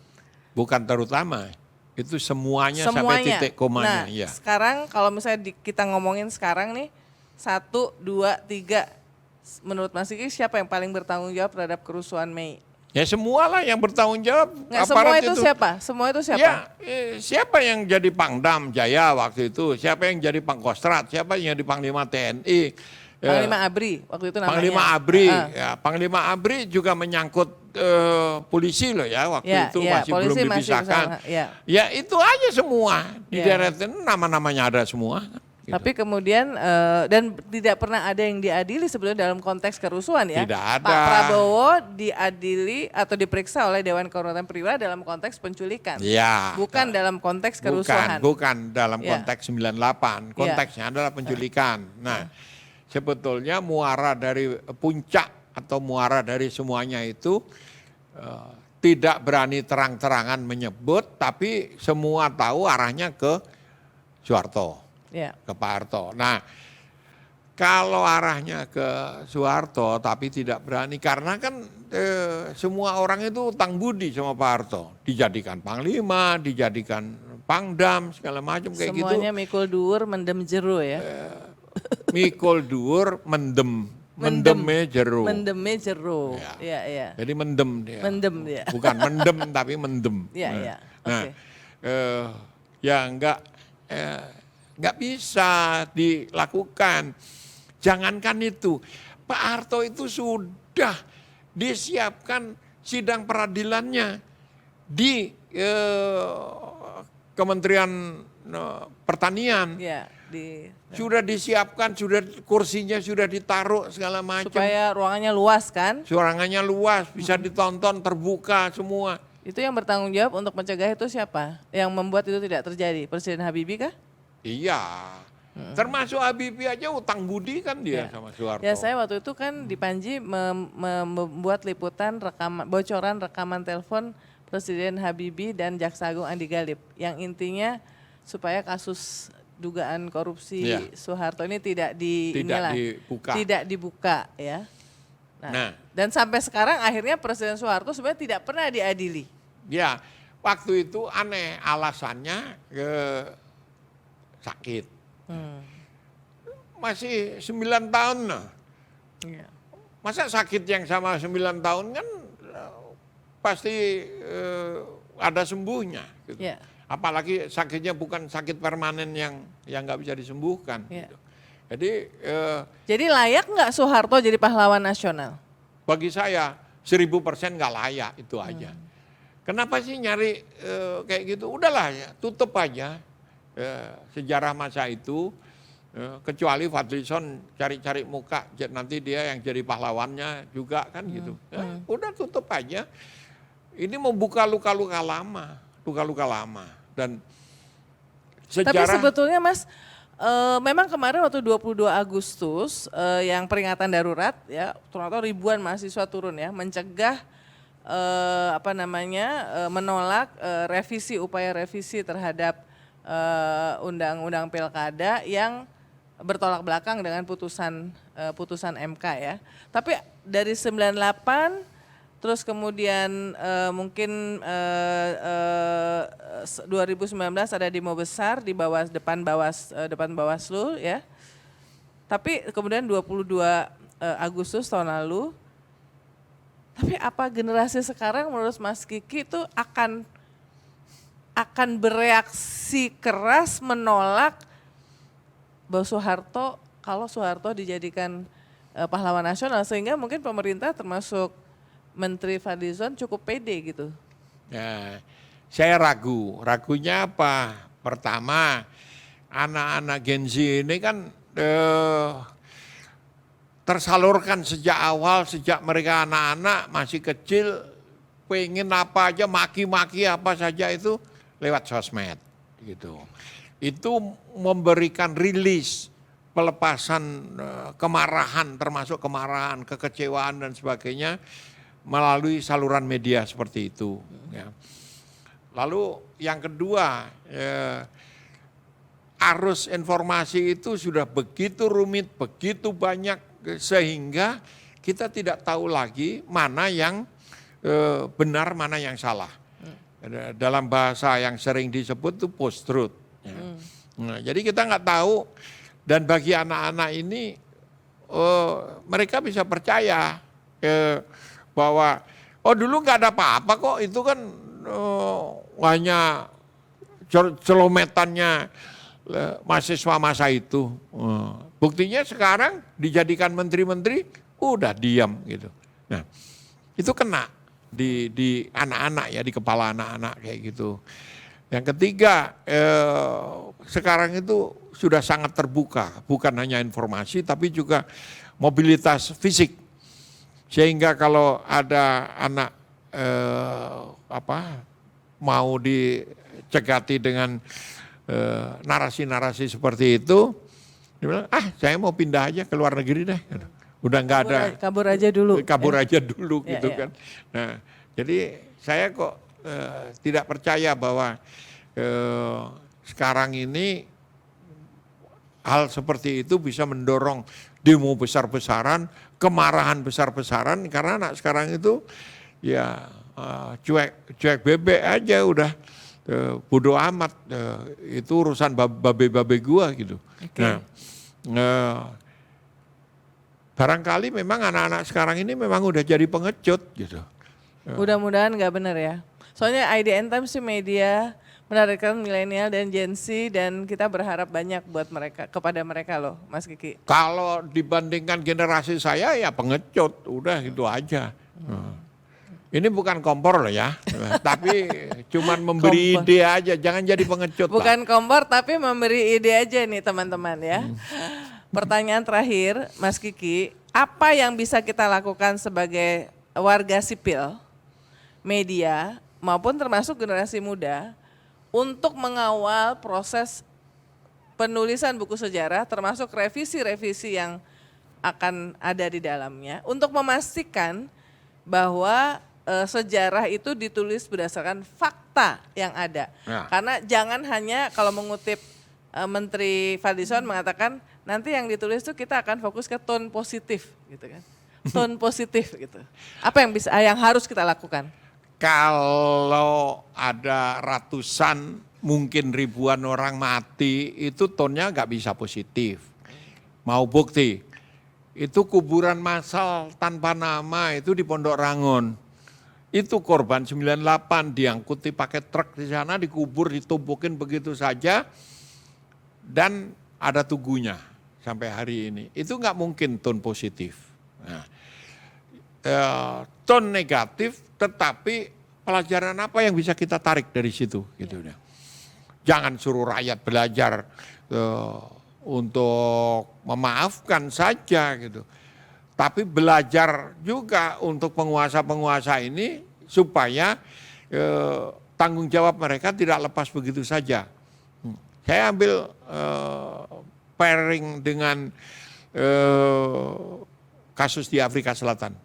Bukan terutama, itu semuanya. Sampai titik komanya. Nah sekarang kalau misalnya kita ngomongin sekarang nih 1, 2, 3, menurut Mas Kiki siapa yang paling bertanggung jawab terhadap kerusuhan Mei? Ya semualah yang bertanggung jawab. Nggak, semua itu siapa? Semua itu siapa? Ya, siapa yang jadi Pangdam Jaya waktu itu? Siapa yang jadi Pangkostrat? Siapa yang jadi Panglima TNI? Panglima ABRI waktu itu namanya. Panglima ABRI, ya, Panglima ABRI juga menyangkut polisi loh ya waktu itu masih belum dipisahkan. Ya itu aja semua di daerah itu nama-namanya ada semua. Gitu. Tapi kemudian dan tidak pernah ada yang diadili sebetulnya dalam konteks kerusuhan ya. Tidak ada. Pak Prabowo diadili atau diperiksa oleh Dewan Kehormatan Perwira dalam konteks penculikan. Ya. Bukan dalam konteks kerusuhan. Bukan dalam konteks 98. Konteksnya adalah penculikan. Nah, sebetulnya muara dari puncak atau muara dari semuanya itu tidak berani terang-terangan menyebut, tapi semua tahu arahnya ke Soeharto. Ke Pak Harto. Nah, kalau arahnya ke Soeharto tapi tidak berani, karena kan semua orang itu utang budi sama Pak Harto. Dijadikan Panglima, dijadikan Pangdam, segala macam kayak gitu. Semuanya mikul dhuwur mendem jero ya. Mikul dhuwur mendeme jero. Mendeme jero. Ya. Jadi mendem dia. Mendem dia. Bukan mendem tapi mendem. Iya. Nah, ya nggak bisa dilakukan. Jangankan itu, Pak Harto itu sudah disiapkan sidang peradilannya di Kementerian Pertanian. Sudah disiapkan, sudah kursinya sudah ditaruh segala macam. Supaya ruangannya luas kan? Ruangannya luas, bisa ditonton, terbuka semua. Itu yang bertanggung jawab untuk mencegah itu siapa? Yang membuat itu tidak terjadi? Presiden Habibie kah? Iya, termasuk Habibie aja utang budi kan dia sama Soeharto. Ya saya waktu itu kan di Panji membuat liputan bocoran rekaman telepon Presiden Habibie dan Jaksa Agung Andi Galip. Yang intinya supaya kasus dugaan korupsi Soeharto ini tidak dibuka ya. Nah, dan sampai sekarang akhirnya Presiden Soeharto sebenarnya tidak pernah diadili. Ya, waktu itu aneh alasannya sakit. Masih 9 tahun nah. Masa sakit yang sama 9 tahun kan pasti ada sembuhnya. Gitu. Apalagi sakitnya bukan sakit permanen yang nggak bisa disembuhkan. Gitu. Jadi layak nggak Soeharto jadi pahlawan nasional? Bagi saya 1000% nggak layak itu aja. Kenapa sih nyari kayak gitu? Udahlah ya, tutup aja. Sejarah masa itu, kecuali Fadlizon cari-cari muka, nanti dia yang jadi pahlawannya juga kan gitu. Udah tutup aja. Ini membuka luka-luka lama. Dan sejarah. Tapi sebetulnya Mas, memang kemarin waktu 22 Agustus yang peringatan darurat ya, ternyata ribuan mahasiswa turun ya, mencegah menolak upaya revisi terhadap undang-undang pilkada yang bertolak belakang dengan putusan MK ya. Tapi dari 98 terus kemudian mungkin 2019 ada demo besar di depan Bawaslu ya. Tapi kemudian 22 Agustus tahun lalu. Tapi apa generasi sekarang menurut Mas Kiki itu akan bereaksi keras menolak bahwa Soeharto, kalau Soeharto dijadikan pahlawan nasional, sehingga mungkin pemerintah termasuk Menteri Fadlizon cukup pede gitu. Ya, saya ragunya apa? Pertama, anak-anak Gen Z ini kan tersalurkan sejak awal, sejak mereka anak-anak masih kecil, pengen apa aja, maki-maki apa saja itu lewat sosmed gitu. Itu memberikan rilis, pelepasan kemarahan, termasuk kemarahan, kekecewaan dan sebagainya melalui saluran media seperti itu. Ya. Lalu yang kedua, arus informasi itu sudah begitu rumit, begitu banyak sehingga kita tidak tahu lagi mana yang benar, mana yang salah. Dalam bahasa yang sering disebut itu post truth. Ya. Nah, jadi kita nggak tahu, dan bagi anak-anak ini mereka bisa percaya bahwa dulu nggak ada apa-apa kok, itu kan hanya celometannya mahasiswa masa itu. Buktinya sekarang dijadikan menteri-menteri udah diam gitu. Nah, itu kena di anak-anak ya, di kepala anak-anak kayak gitu. Yang ketiga, sekarang itu sudah sangat terbuka, bukan hanya informasi tapi juga mobilitas fisik. Sehingga kalau ada anak mau dicegati dengan narasi-narasi seperti itu, dia bilang, saya mau pindah aja ke luar negeri deh. Udah nggak ada. Kabur aja dulu. Kabur aja dulu gitu ya. kan. Nah, jadi saya kok tidak percaya bahwa sekarang ini hal seperti itu bisa mendorong demo besar-besaran, kemarahan besar-besaran, karena anak sekarang itu ya cuek bebek aja udah, bodoh amat, itu urusan babe-babe gua gitu. Okay. Nah, barangkali memang anak-anak sekarang ini memang udah jadi pengecut gitu. Mudah-mudahan nggak benar ya. Soalnya IDN Times sih media menarikkan milenial dan Gen Z, dan kita berharap banyak buat mereka, kepada mereka loh, Mas Kiki. Kalau dibandingkan generasi saya ya pengecut, udah gitu aja. Ini bukan kompor loh ya, tapi cuman memberi ide aja, jangan jadi pengecut. Bukan kompor tapi memberi ide aja nih teman-teman ya. Pertanyaan terakhir, Mas Kiki, apa yang bisa kita lakukan sebagai warga sipil, media, maupun termasuk generasi muda untuk mengawal proses penulisan buku sejarah, termasuk revisi-revisi yang akan ada di dalamnya, untuk memastikan bahwa sejarah itu ditulis berdasarkan fakta yang ada. Ya. Karena jangan hanya, kalau mengutip Menteri Fadlizon mengatakan, nanti yang ditulis itu kita akan fokus ke tone positif gitu kan. Tone positif gitu. Apa yang harus kita lakukan? Kalau ada ratusan, mungkin ribuan orang mati, itu tonnya nggak bisa positif. Mau bukti, itu kuburan massal tanpa nama itu di Pondok Rangon. Itu korban 98 diangkuti pakai truk di sana, dikubur, ditumpukin begitu saja, dan ada tugunya sampai hari ini. Itu nggak mungkin tone positif. Nah, tone negatif, tetapi pelajaran apa yang bisa kita tarik dari situ gitu ya. Jangan suruh rakyat belajar untuk memaafkan saja gitu. Tapi belajar juga untuk penguasa-penguasa ini supaya tanggung jawab mereka tidak lepas begitu saja. Saya ambil pairing dengan kasus di Afrika Selatan.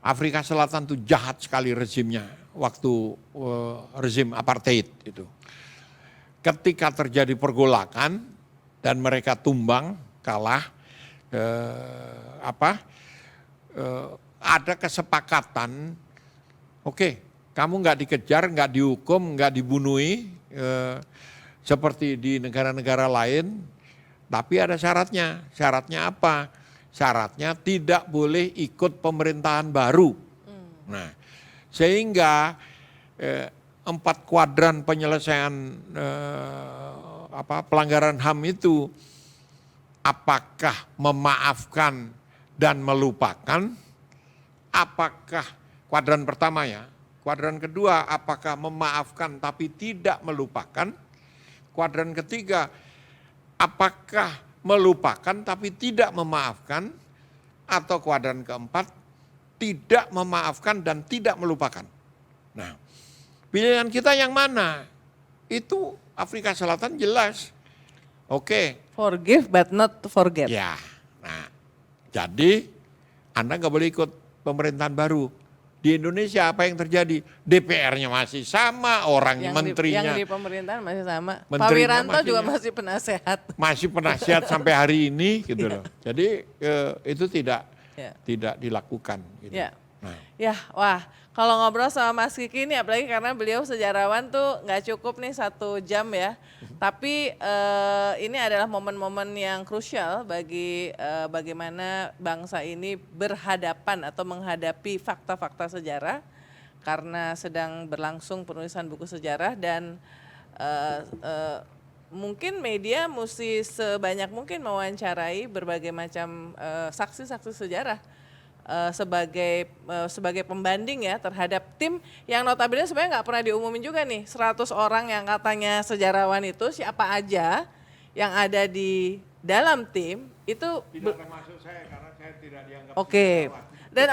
Afrika Selatan itu jahat sekali rezimnya. waktu rezim apartheid itu. Ketika terjadi pergolakan dan mereka tumbang, kalah, ada kesepakatan, oke, kamu nggak dikejar, nggak dihukum, nggak dibunuhi seperti di negara-negara lain, tapi ada syaratnya. Syaratnya apa? Syaratnya tidak boleh ikut pemerintahan baru. Nah, sehingga 4 kuadran penyelesaian pelanggaran HAM itu, apakah memaafkan dan melupakan, apakah kuadran pertama ya, kuadran kedua apakah memaafkan tapi tidak melupakan, kuadran ketiga apakah melupakan tapi tidak memaafkan, atau kuadran keempat tidak memaafkan dan tidak melupakan. Nah, pilihan kita yang mana? Itu Afrika Selatan jelas. Oke. Forgive but not to forget. Ya, nah jadi Anda nggak boleh ikut pemerintahan baru. Di Indonesia apa yang terjadi? DPR-nya masih sama, orangnya, menterinya. Yang di pemerintahan masih sama. Pak Menterinya Wiranto juga masih penasehat. Masih penasihat sampai hari ini gitu loh. Jadi itu tidak dilakukan. Gitu. Ya. Nah. Ya, wah, kalau ngobrol sama Mas Kiki ini, apalagi karena beliau sejarawan tuh nggak cukup nih 1 jam ya. Tapi ini adalah momen-momen yang krusial bagi bagaimana bangsa ini berhadapan atau menghadapi fakta-fakta sejarah, karena sedang berlangsung penulisan buku sejarah dan mungkin media mesti sebanyak mungkin mewawancarai berbagai macam saksi-saksi sejarah. Sebagai pembanding ya terhadap tim yang notabene sebenarnya nggak pernah diumumin juga nih, 100 orang yang katanya sejarawan itu siapa aja yang ada di dalam tim itu Tidak termasuk saya karena saya tidak dianggap sejarawan. Dan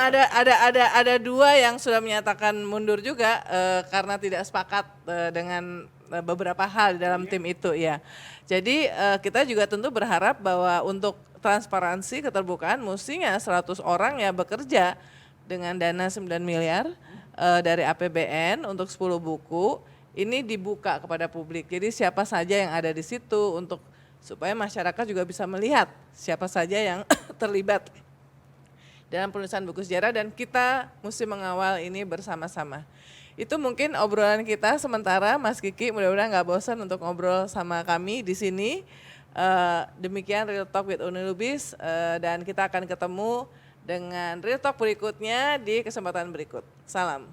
ada 2 yang sudah menyatakan mundur juga karena tidak sepakat dengan beberapa hal di dalam tim itu ya. Jadi kita juga tentu berharap bahwa untuk transparansi, keterbukaan, mestinya 100 orang ya bekerja dengan dana 9 miliar dari APBN untuk 10 buku, ini dibuka kepada publik. Jadi siapa saja yang ada di situ untuk supaya masyarakat juga bisa melihat siapa saja yang terlibat dalam penulisan buku sejarah, dan kita mesti mengawal ini bersama-sama. Itu mungkin obrolan kita sementara, Mas Kiki, mudah-mudahan nggak bosan untuk ngobrol sama kami di sini. Demikian Real Talk with Uni Lubis, dan kita akan ketemu dengan Real Talk berikutnya di kesempatan berikut. Salam.